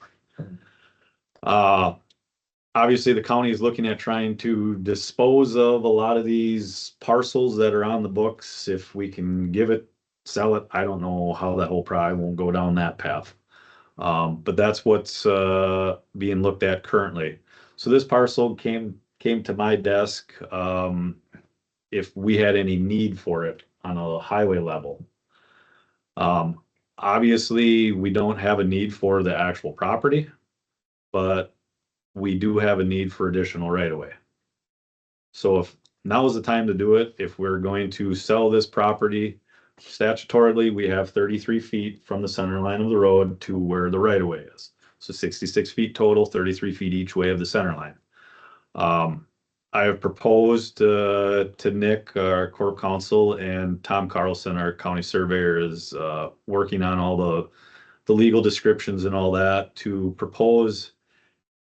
Obviously, the county is looking at trying to dispose of a lot of these parcels that are on the books. If we can give it, sell it, I don't know how that whole probably won't go down that path. But that's what's being looked at currently. So this parcel came to my desk if we had any need for it on a highway level. Obviously, we don't have a need for the actual property, but we do have a need for additional right of way. So if now is the time to do it, if we're going to sell this property, statutorily, we have 33 feet from the center line of the road to where the right of way is. So 66 feet total, 33 feet each way of the center line. I have proposed, to Nick, our corp counsel, and Tom Carlson, our county surveyor, is, working on all the legal descriptions and all that to propose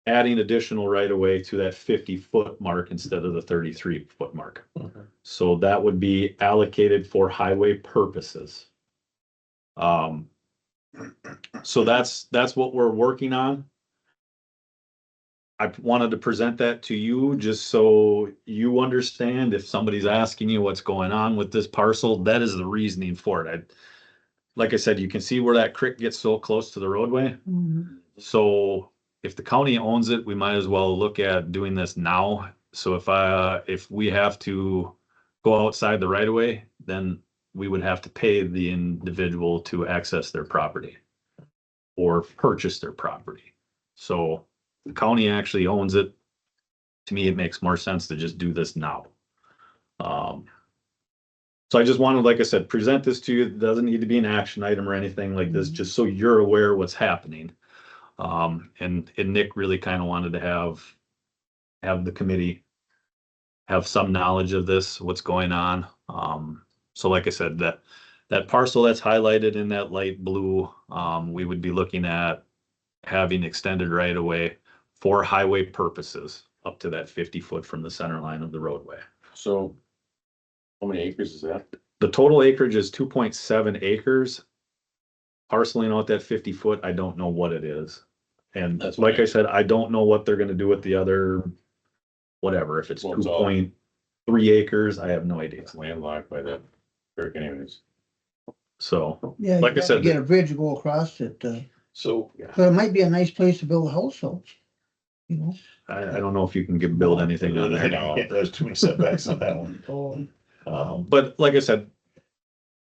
adding additional right of way to that 50-foot mark instead of the 33-foot mark. So that would be allocated for highway purposes. So that's what we're working on. I wanted to present that to you just so you understand if somebody's asking you what's going on with this parcel, that is the reasoning for it. Like I said, you can see where that creek gets so close to the roadway. So if the county owns it, we might as well look at doing this now. So if we have to go outside the right of way, then we would have to pay the individual to access their property or purchase their property. So the county actually owns it. To me, it makes more sense to just do this now. So I just wanted, like I said, present this to you. It doesn't need to be an action item or anything like this, just so you're aware what's happening. And Nick really kind of wanted to have the committee have some knowledge of this, what's going on. So like I said, that parcel that's highlighted in that light blue, we would be looking at having extended right of way for highway purposes up to that 50-foot from the center line of the roadway. So how many acres is that? The total acreage is 2.7 acres. Parceling out that 50-foot, I don't know what it is. And That's like fine. I said, I don't know what they're gonna do with the other, whatever, if it's Well, it's all- 2.3 acres, I have no idea. It's landlocked by that creek anyways. So, Yeah, like I you gotta said, get a bridge to go across it, So so it might be a nice place to build a house, so, you know. I don't know if you can build anything on there. No, there's too many setbacks on that one. But like I said,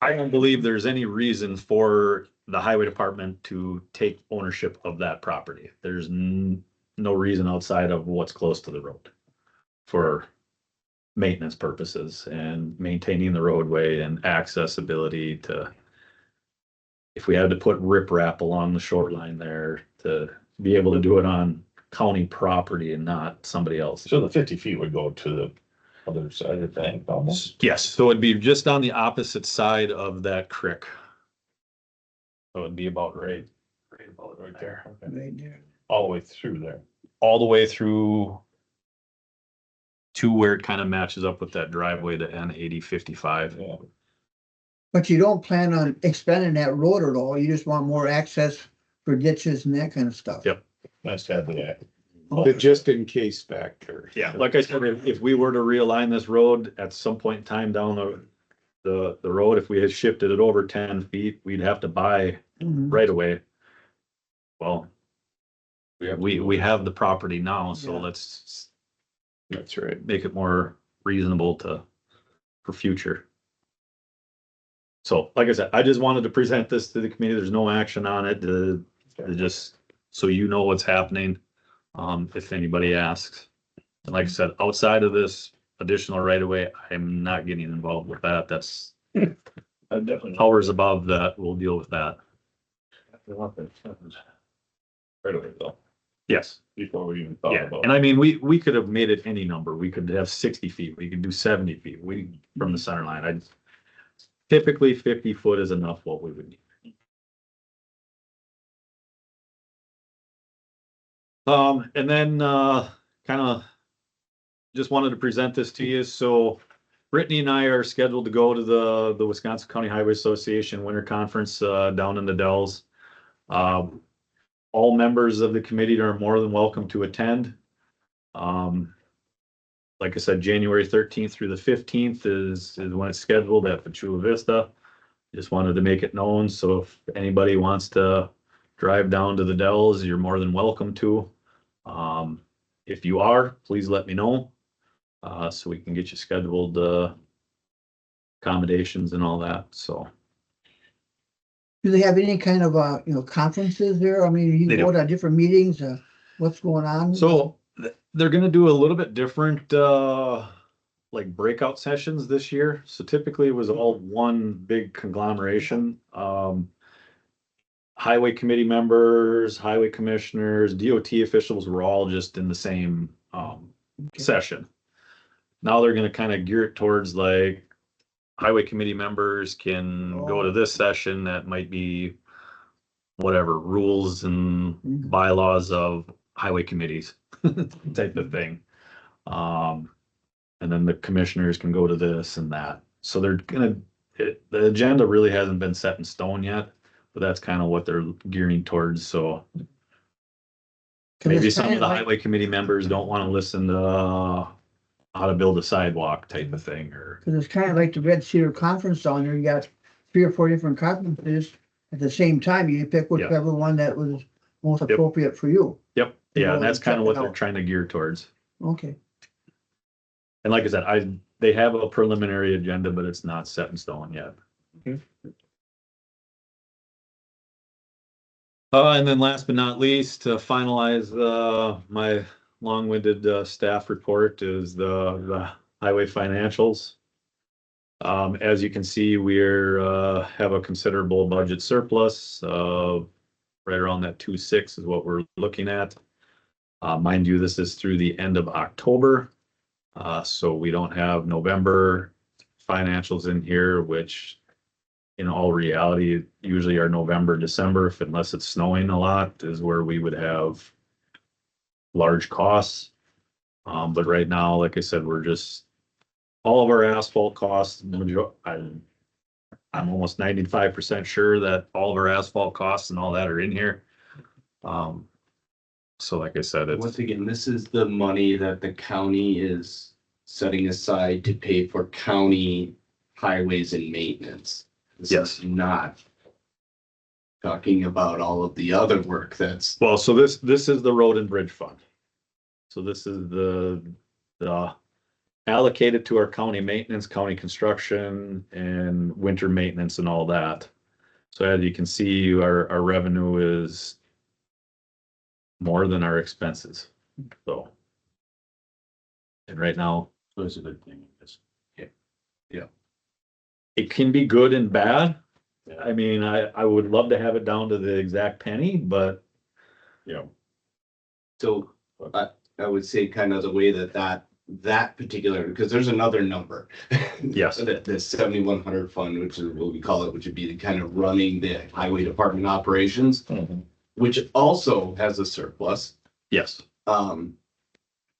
I don't believe there's any reason for the highway department to take ownership of that property. There's no reason outside of what's close to the road for maintenance purposes and maintaining the roadway and accessibility to, if we had to put riprap along the shoreline there, to be able to do it on county property and not somebody else. So the 50 feet would go to the other side of the thing, almost. Yes, so it'd be just on the opposite side of that creek. So it'd be about right there. Okay. Right there. All the way through there. All the way through to where it kind of matches up with that driveway to N8055. Yeah. But you don't plan on expanding that road at all, you just want more access for ditches and that kind of stuff. Yep. Nice to have the, The just in case factor. Yeah, like I said, if we were to realign this road at some point in time down the road, if we had shifted it over 10 feet, we'd have to buy Mhm. right away. Well, we have. we have the property now, so Yeah. let's That's right. make it more reasonable for future. So, like I said, I just wanted to present this to the committee. There's no action on it, just so you know what's happening. If anybody asks. And like I said, outside of this additional right of way, I'm not getting involved with that. That's I definitely. powers above that. We'll deal with that. Right away though, Yes. before we even thought Yeah. about. And I mean, we could have made it any number. We could have 60 feet. We could do 70 feet. From the center line. Typically 50 foot is enough what we would need. And then, kind of just wanted to present this to you. So Brittany and I are scheduled to go to the Wisconsin County Highway Association Winter Conference, down in the Dells. All members of the committee are more than welcome to attend. Like I said, January 13th through the 15th is when it's scheduled at Chula Vista. Just wanted to make it known. So if anybody wants to drive down to the Dells, you're more than welcome to. If you are, please let me know, so we can get you scheduled, accommodations and all that, so. Do they have any kind of, conferences there? I mean, you They do. go to different meetings, what's going on? So they're gonna do a little bit different, like breakout sessions this year. So typically it was all one big conglomeration. Highway committee members, highway commissioners, DOT officials were all just in the same, session. Now they're gonna kind of gear it towards like highway committee members can go to this session that might be whatever rules and bylaws of highway committees type of thing. And then the commissioners can go to this and that. So they're gonna, the agenda really hasn't been set in stone yet, but that's kind of what they're gearing towards. So 'Cause maybe it's some of kinda the like- highway committee members don't want to listen to how to build a sidewalk type of thing, or, Cause it's kind of like the Red Cedar Conference down there. You got 3 or 4 different conferences at the same time. You pick whichever one that was most appropriate for you. yep, yeah, and that's Check kind of it what they're out. trying to gear towards. Okay. And like I said, they have a preliminary agenda, but it's not set in stone yet. And then last but not least, to finalize, my long-winded, staff report is the highway financials. As you can see, have a considerable budget surplus, right around that 2.6 is what we're looking at. Mind you, this is through the end of October. So we don't have November financials in here, which in all reality, usually are November, December, unless it's snowing a lot, is where we would have large costs. But right now, like I said, we're just, all of our asphalt costs, I'm almost 95% sure that all of our asphalt costs and all that are in here. So like I said, it's, Once again, this is the money that the county is setting aside to pay for county highways and maintenance. This Yes. is not talking about all of the other work that's, well, so this is the road and bridge fund. So this is the allocated to our county maintenance, county construction, and winter maintenance and all that. So as you can see, our revenue is more than our expenses, so. And right now, So it's a good thing. it can be good and bad. I mean, I would love to have it down to the exact penny, but Yeah. so I would say kind of the way that particular, because there's another number. Yes. The 7,100 fund, which is what we call it, which would be the kind of running the highway department operations, which also has a surplus. yes,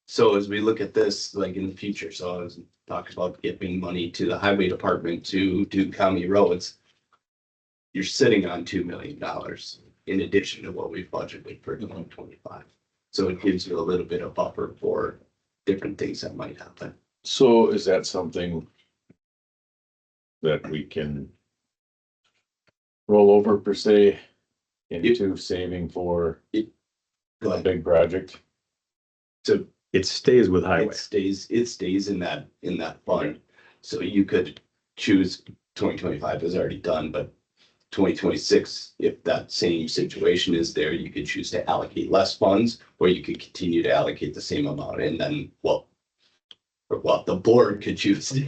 So as we look at this, like in the future, so I was talking about giving money to the highway department to do county roads. You're sitting on $2 million in addition to what we've budgeted for 2025. So it gives you a little bit of buffer for different things that might happen. So is that something that we can roll over per se into saving for Go a ahead. big project? So it stays with highway. it stays in that fund. So you could choose 2025 is already done, but 2026, if that same situation is there, you could choose to allocate less funds, or you could continue to allocate the same amount, and then, well, the board could choose to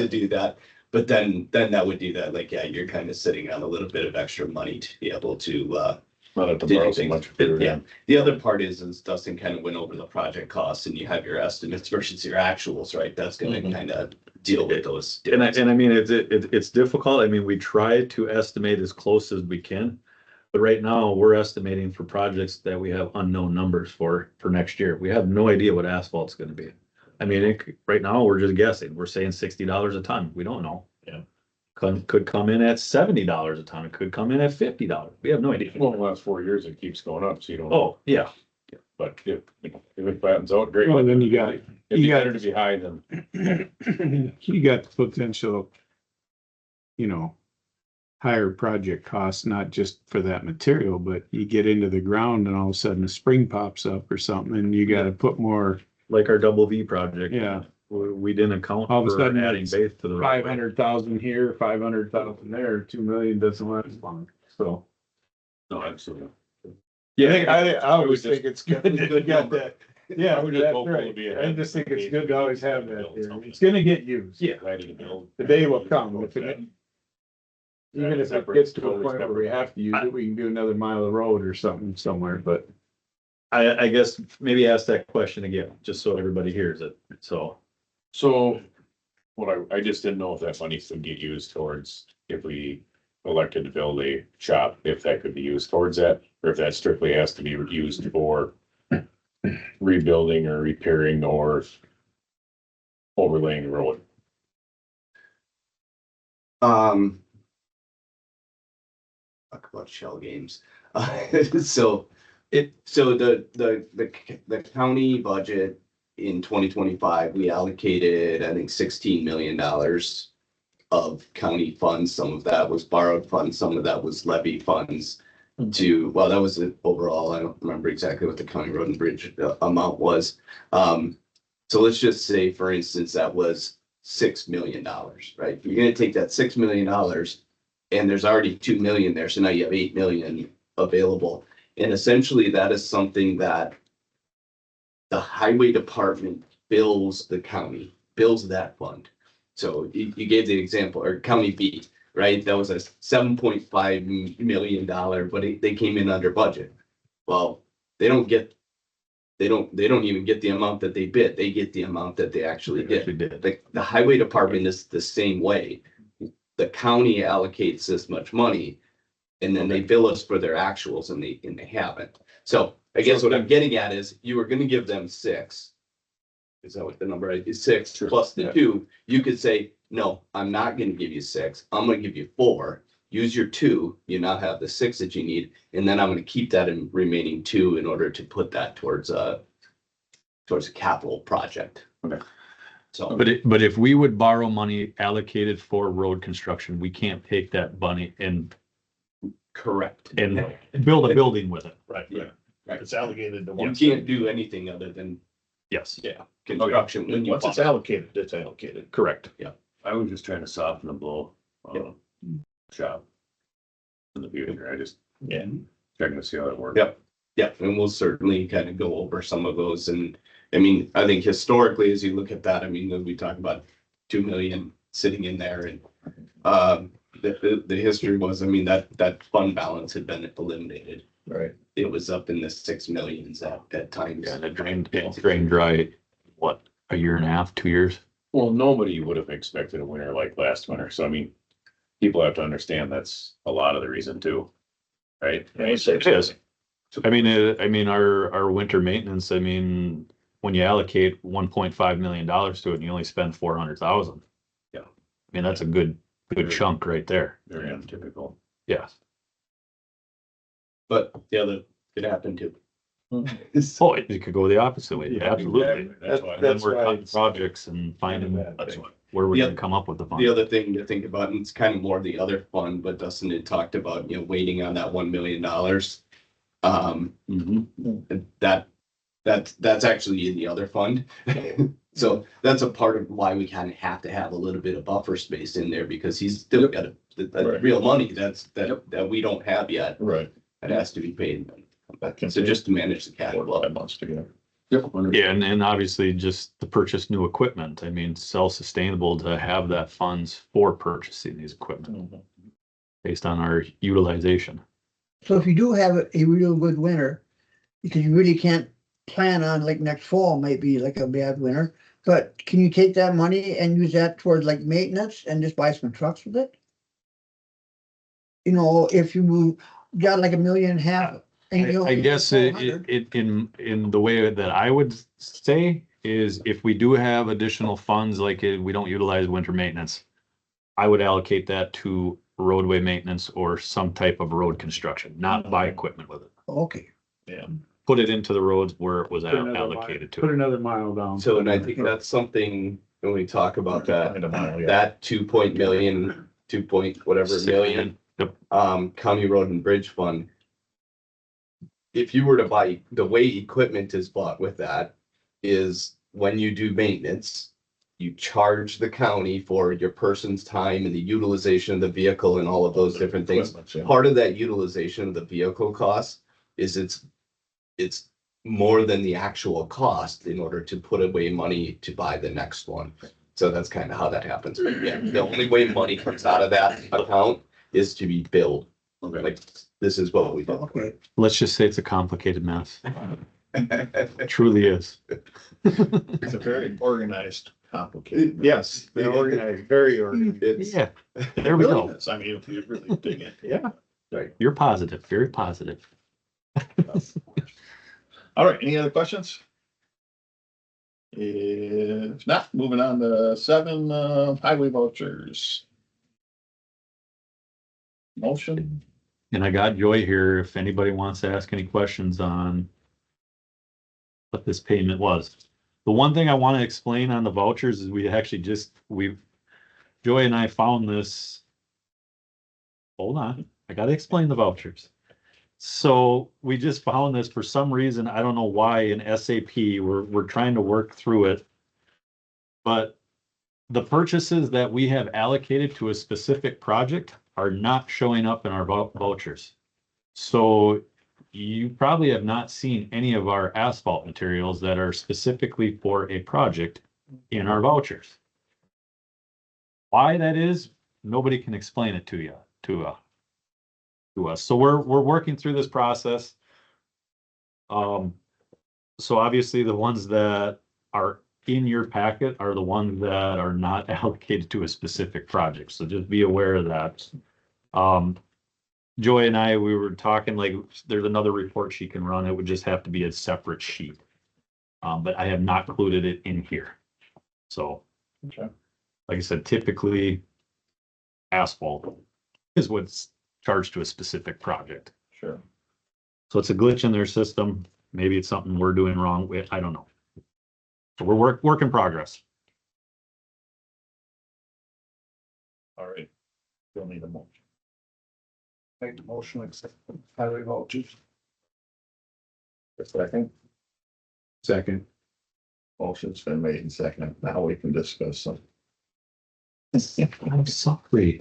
do that. But then that would do that, like, yeah, you're kind of sitting on a little bit of extra money to be able to, Not have to Did you borrow so think- much. for yeah. The other part is Dustin kind of went over the project costs, and you have your estimates versus your actuals, right? That's gonna kind of deal with those. And I mean, it's difficult. I mean, we try to estimate as close as we can. But right now, we're estimating for projects that we have unknown numbers for next year. We have no idea what asphalt's gonna be. I mean, right now, we're just guessing. We're saying $60 a ton. We don't know. Yeah. Could come in at $70 a ton. It could come in at $50. We have no idea. Well, the last 4 years, it keeps going up, so you don't. Oh, yeah. But if it flattens out, great. Well, then you got, It'd be you got- better to be high than. you got the potential, higher project costs, not just for that material, but you get into the ground and all of a sudden a spring pops up or something and you gotta put more, Like our double V project. yeah, We didn't account All of a for sudden adding it's base to the roadway. 500,000 here, 500,000 there, 2 million doesn't last long, so. No, absolutely. I always It was think it's good that you got that. Yeah, I would just that's hope it'll right. be I ahead. just think it's good to always have that there. It's gonna get used. Yeah. Ready to build. The day will come. Even if it gets to a point where we have to use it, we can do another mile of road or something somewhere, but I guess maybe ask that question again, just so everybody hears it, so. So what I just didn't know if that money could get used towards, if we elected to build a shop, if that could be used towards that, or if that strictly has to be used for rebuilding or repairing or overlaying the road. Talk about shell games. So the county budget in 2025, we allocated, I think, $16 million of county funds. Some of that was borrowed funds, some of that was levy funds to, well, that was it overall. I don't remember exactly what the county road and bridge amount was. So let's just say, for instance, that was $6 million, right? You're gonna take that $6 million and there's already 2 million there, so now you have 8 million available. And essentially that is something that the highway department bills the county, bills that fund. So you gave the example, or County B, right? That was a $7.5 million, but they came in under budget. Well, they don't even get the amount that they bid. They get the amount that they actually did. The highway department is the same way. The county allocates this much money and then they bill us for their actuals and they haven't. So I guess what I'm getting at is you were gonna give them 6. Is that what the number is? 6 plus the 2. You could say, no, I'm not gonna give you 6. I'm gonna give you 4. Use your 2. You now have the 6 that you need. And then I'm gonna keep that in remaining 2 in order to put that towards a capital project. Okay. So, But if we would borrow money allocated for road construction, we can't take that money and correct. build a building with it. Right, Yeah. Right. It's allocated to You one. can't do anything other than Yes, construction. When you Once it's allocated, it's allocated. correct. I was just trying to soften the blow, shop in the future. I just Yeah. checking to see how it works. Yep. Yeah, and we'll certainly kind of go over some of those. And I mean, I think historically, as you look at that, I mean, we talk about 2 million sitting in there and the history was, I mean, that fund balance had been eliminated. Right. It was up in the 6 millions at times. Yeah, and it drained dry, what, a year and a half, 2 years? Well, nobody would have expected a winter like last winter. So I mean, people have to understand that's a lot of the reason too. Right? It is. I mean, our winter maintenance, I mean, when you allocate $1.5 million to it and you only spend 400,000. Yeah. I mean, that's a good chunk right there. Very untypical. Yes. But the other could happen too. Oh, it could go the opposite way. Yeah, Absolutely. exactly. That's why. And then That's we're why cutting it's projects and finding That's why. where we're Yeah. gonna come up with the The funds. other thing to think about, and it's kind of more the other fund, but Dustin had talked about, waiting on that $1 million. That's actually in the other fund. So that's a part of why we kind of have to have a little bit of buffer space in there because he's still got Right. real money that we don't have yet. Right. That has to be paid. Can So pay just to manage the cash 4 to flow. 5 months together. Yeah, and obviously just to purchase new equipment. I mean, self-sustainable to have that funds for purchasing these equipment based on our utilization. So if you do have a real good winter, because you really can't plan on like next fall might be like a bad winter, but can you take that money and use that towards like maintenance and just buy some trucks with it? If you got like $1.5 million. And you I only guess need 400, in the way that I would say is if we do have additional funds, like we don't utilize winter maintenance, I would allocate that to roadway maintenance or some type of road construction, not buy equipment with it. Okay, Yeah. Put it into the roads where it was Put another allocated Put to. another mile down. So, and I think that's something when we talk about Find a mile, yeah. that 2 million, 2 point whatever 6 million, Yep. county road and bridge fund. If you were to buy, the way equipment is bought with that is when you do maintenance, you charge the county for your person's time and the utilization of the vehicle and all of those different things. Equipment, yeah. Part of that utilization of the vehicle cost is it's more than the actual cost in order to put away money to buy the next one. So that's kind of how that happens. But yeah, the only way money comes out of that account is to be billed. Okay. Like, this is what we do. okay. Let's just say it's a complicated mess. It truly is. It's a very organized, complicated. Yes, they're organized, very organized. It's, Yeah, there It we really go. is. I mean, if you really dig it. Yeah. You're positive, very positive. All right, any other questions? If not, moving on to 7, highway vouchers. Motion, And I got Joy here if anybody wants to ask any questions on what this payment was. The one thing I want to explain on the vouchers is Joy and I found this. Hold on, I gotta explain the vouchers. So we just found this for some reason, I don't know why in SAP, we're trying to work through it. But the purchases that we have allocated to a specific project are not showing up in our vouchers. So you probably have not seen any of our asphalt materials that are specifically for a project in our vouchers. Why that is, nobody can explain it to you, to us. So we're working through this process. So obviously the ones that are in your packet are the ones that are not allocated to a specific project. So just be aware of that. Joy and I, we were talking like there's another report she can run. It would just have to be a separate sheet. But I have not included it in here. So, Okay. like I said, typically asphalt is what's charged to a specific project. sure. So it's a glitch in their system. Maybe it's something we're doing wrong with. I don't know. So we're work in progress. All right. Still need a motion. Make the motion, accept highway vouchers. Second. Second. Motion's been made and seconded. Now we can discuss some. I'm sorry.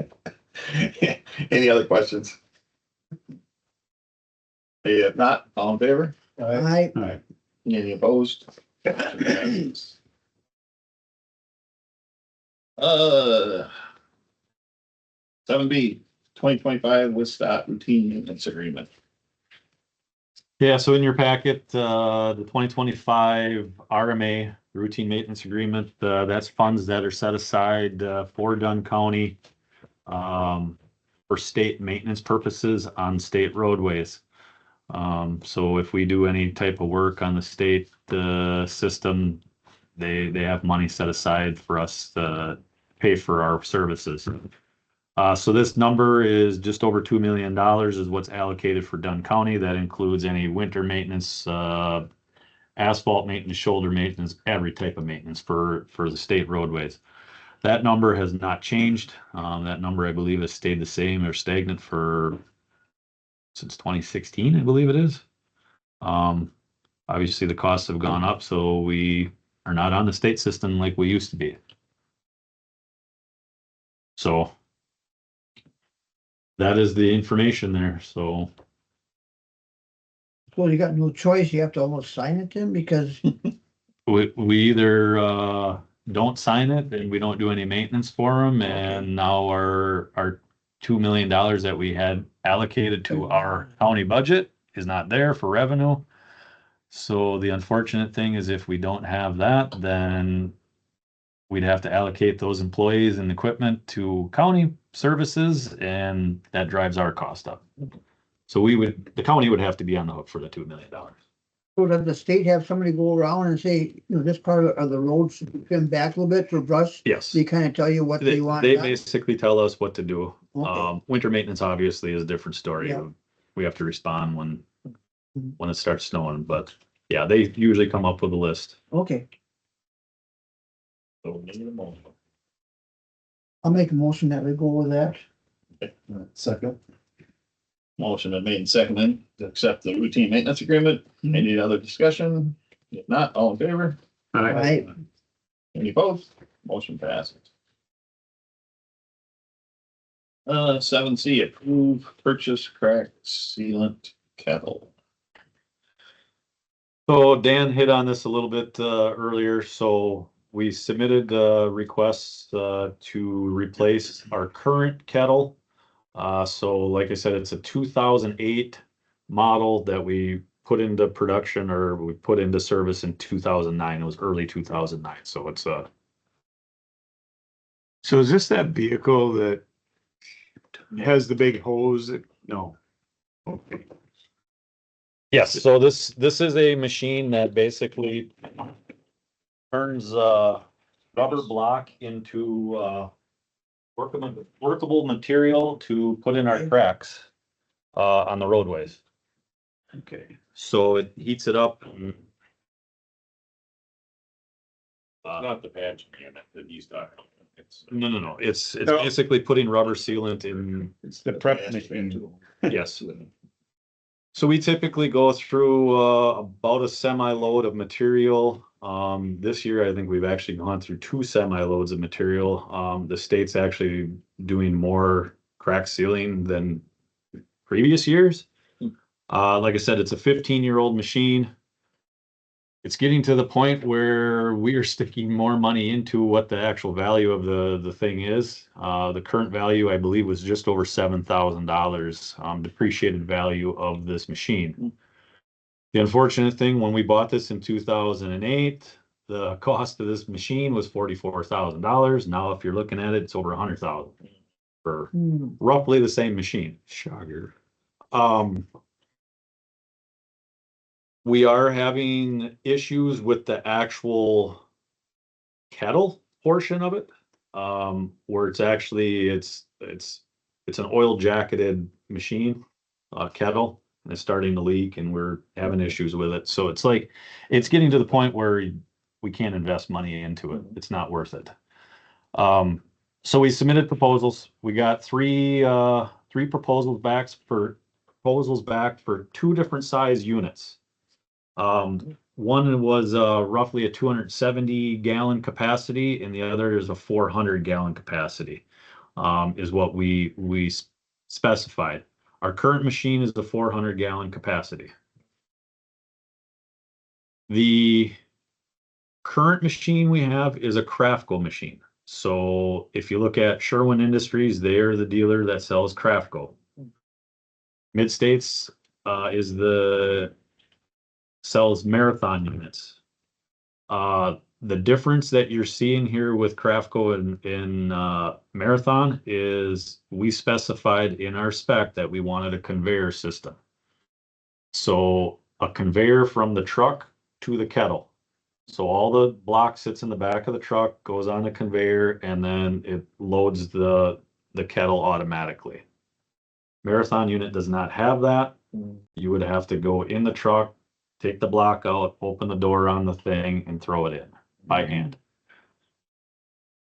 Any other questions? If not, all in favor? I, All right. Any opposed? Uh. 7B, 2025 Woodstock routine maintenance agreement. Yeah, so in your packet, the 2025 RMA routine maintenance agreement, that's funds that are set aside for Dunn County for state maintenance purposes on state roadways. So if we do any type of work on the state system, they have money set aside for us to pay for our services. So this number is just over $2 million is what's allocated for Dunn County. That includes any winter maintenance, asphalt maintenance, shoulder maintenance, every type of maintenance for the state roadways. That number has not changed. That number, I believe, has stayed the same or stagnant since 2016, I believe it is. Obviously the costs have gone up, so we are not on the state system like we used to be. So that is the information there, so. well, you got no choice. You have to almost sign it then because We either, don't sign it and we don't do any maintenance for them, and now our $2 million that we had allocated to our county budget is not there for revenue. So the unfortunate thing is if we don't have that, then we'd have to allocate those employees and equipment to county services, and that drives our cost up. So the county would have to be on the hook for the $2 million. so does the state have somebody go around and say, this part of the road should be trimmed back a little bit for brush? Yes. They kind of tell you what they They want. they done? basically tell us what to do. Okay. Winter maintenance obviously is a different story. Yeah. We have to respond when it starts snowing, but yeah, they usually come up with a list. Okay, So we need a motion. I'll make a motion that we go with that. Second. Motion been made and seconded to accept the routine maintenance agreement. Any other discussion? If not, all in favor? All right. Right, Any opposed? Motion passes. 7C, approve purchase crack sealant kettle. So Dan hit on this a little bit earlier. So we submitted requests to replace our current kettle. So like I said, it's a 2008 model that we put into production or we put into service in 2009. It was early 2009. So it's So is this that vehicle that has the big hose? No. Okay. yes. So this is a machine that basically turns rubber block into workable material to put in our tracks on the roadways. Okay. So it heats it up. And, Not the patching unit that he's talking about. It's no. It's No. basically putting rubber sealant in. It's the prep machine. Yes. So we typically go through about a semi-load of material. This year, I think we've actually gone through 2 semi-loads of material. The state's actually doing more crack sealing than previous years. Like I said, it's a 15-year-old machine. It's getting to the point where we are sticking more money into what the actual value of the thing is. The current value, I believe, was just over $7,000 depreciated value of this machine. The unfortunate thing, when we bought this in 2008, the cost of this machine was $44,000. Now, if you're looking at it, it's over $100,000 for roughly the same machine. Sugar. We are having issues with the actual kettle portion of it, where it's actually it's an oil jacketed machine, kettle, and it's starting to leak, and we're having issues with it. So it's like it's getting to the point where we can't invest money into it. It's not worth it. So we submitted proposals. We got three proposals back for 2 different size units. One was roughly a 270 gallon capacity, and the other is a 400 gallon capacity, is what we specified. Our current machine is the 400 gallon capacity. The current machine we have is a Craftco machine. So if you look at Sherwin Industries, they're the dealer that sells Craftco. Mid-States sells Marathon units. The difference that you're seeing here with Craftco and Marathon is we specified in our spec that we wanted a conveyor system. So a conveyor from the truck to the kettle. So all the block sits in the back of the truck, goes on the conveyor, and then it loads the kettle automatically. Marathon unit does not have that. You would have to go in the truck, take the block out, open the door on the thing, and throw it in by hand.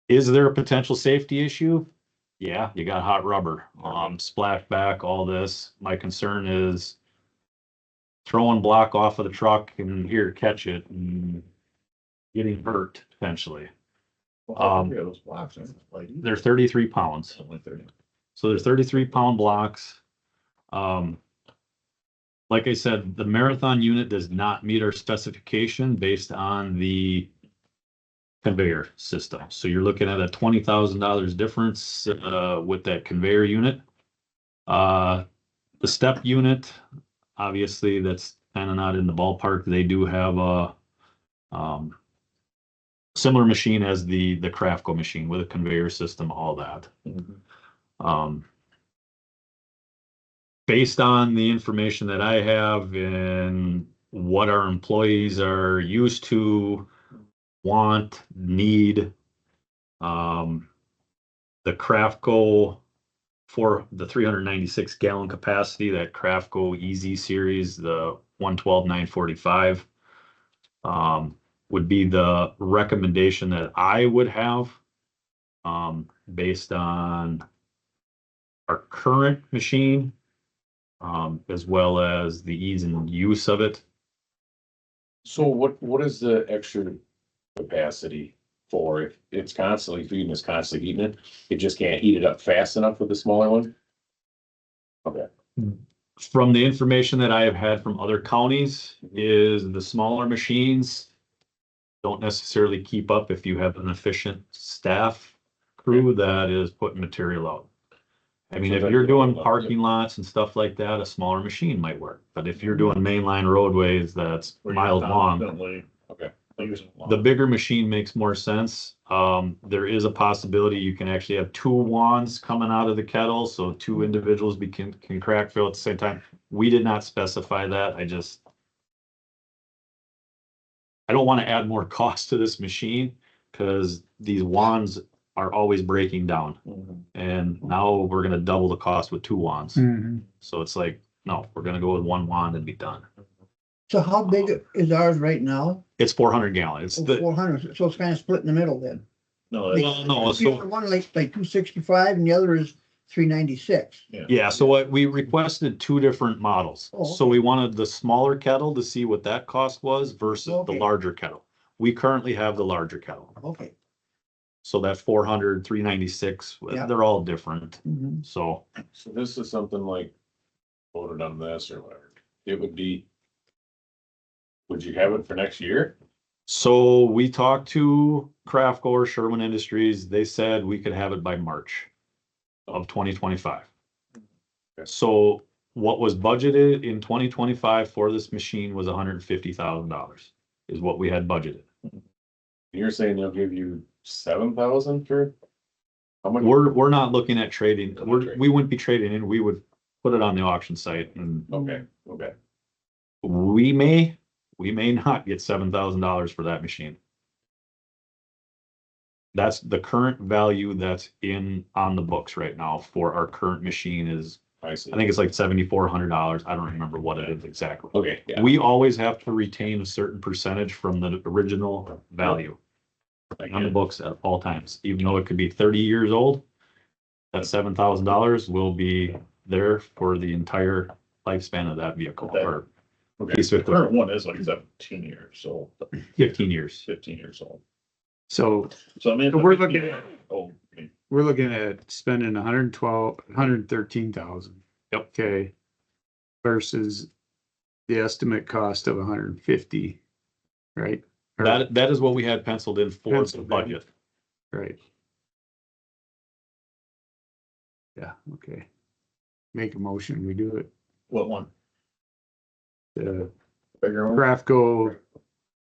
Is there a potential safety issue? Yeah, you got hot rubber, splashback, all this. My concern is throwing block off of the truck and here, catch it, and getting hurt potentially. Those blocks, like, They're 33 pounds. only 30. So they're 33-pound blocks. Like I said, the Marathon unit does not meet our specification based on the conveyor system. So you're looking at a $20,000 difference with that conveyor unit. The step unit, obviously, that's kind of not in the ballpark. They do have a similar machine as the Craftco machine with a conveyor system, all that. Based on the information that I have and what our employees are used to, want, need, the Craftco for the 396 gallon capacity, that Craftco Easy Series, the 112-945, would be the recommendation that I would have, based on our current machine, as well as the ease and use of it. So what is the extra capacity for if it's constantly feeding, it's constantly heating it? It just can't heat it up fast enough with the smaller one? Okay. From the information that I have had from other counties, is the smaller machines don't necessarily keep up if you have an efficient staff crew that is putting material out. I mean, So if that you're could doing hold up, parking lots and stuff like that, a smaller machine might work. But if you're doing mainline roadways that's Where you're miles long, constantly Okay. using long. the bigger machine makes more sense. There is a possibility you can actually have two wands coming out of the kettle, so two individuals can crack fill at the same time. We did not specify that. I don't want to add more cost to this machine because these wands are always breaking down. Mhm. And now we're gonna double the cost with two wands. Mhm. So it's like, no, we're gonna go with one wand and be done. So how big is ours right now? It's 400 gallon. It's the, 400, so it's kind of split in the middle then. No, well, that's, no, The other so, one like 265 and the other is 396. yeah, so what we requested two different models. Oh, So we wanted the smaller kettle to see what that cost was versus the Okay. larger kettle. We currently have the larger kettle. Okay. So that 400, 396, Yeah. they're all different. Mhm. So So this is something like voted on this or whatever. It would be. Would you have it for next year? So we talked to Craftco, Sherman Industries. They said we could have it by March of 2025. Okay. So what was budgeted in 2025 for this machine was $150,000 is what we had budgeted. You're saying they'll give you 7,000 for? How much? We're not looking at trading. We're not trading. We wouldn't be trading in. We would put it on the auction site and Okay, okay. we may not get $7,000 for that machine. That's the current value that's on the books right now for our current machine is, I see. I think it's like $7,400. I don't remember what it is exactly. Okay, yeah. We always have to retain a certain percentage from the original value on the books at all times, even though it could be 30 years old. That $7,000 will be there for the entire lifespan of that vehicle Okay. or okay, piece the of equipment, current one is like 17 years old, 15 years. 15 years old. So So I mean. So we're looking at- Oh, I mean, we're looking at spending 113,000. Yep. Okay. Versus the estimate cost of 150, right? Or- That is what we had penciled in for the Penciled in. budget. Right. Yeah, okay. Make a motion, we do it. what one? The Bigger one? Craftco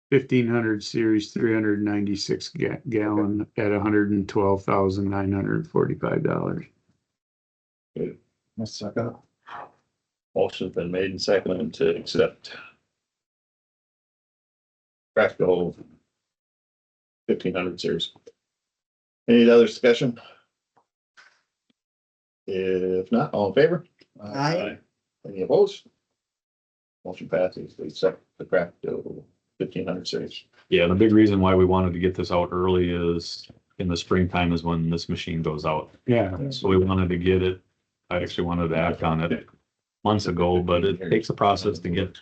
1500 series 396 gallon at $112,945. Let's second. Motion's been made and seconded to accept. Practical 1500 series. Any other discussion? If not, all in favor? Aye. Any opposed? Motion passes. We accept the Practical 1500 series. Yeah, the big reason why we wanted to get this out early is in the springtime is when this machine goes out. Yeah, So we wanted to get it. I actually wanted to act on it months ago, but it takes a process to get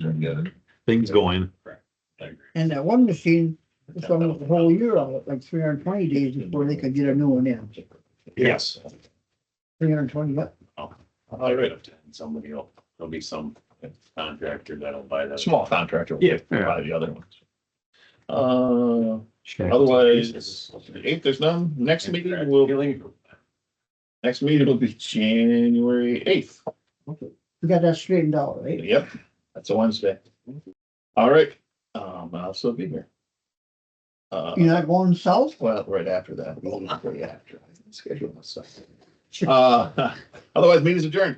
things going. And that one machine, it's almost the whole year of it, like 320 days before they could get a new one in. Yes. 320, what? All right. Somebody will, there'll be some contractor that'll buy that. Small contractor. will Yeah. Buy the other ones. Otherwise, the 8th, there's none. Next meeting will be January 8th. We got that straightened out, right? Yep, that's a Wednesday. All right, I'll still be here. You're not going south? Well, right after that, we'll not right after. I can schedule myself. Otherwise, meeting's adjourned.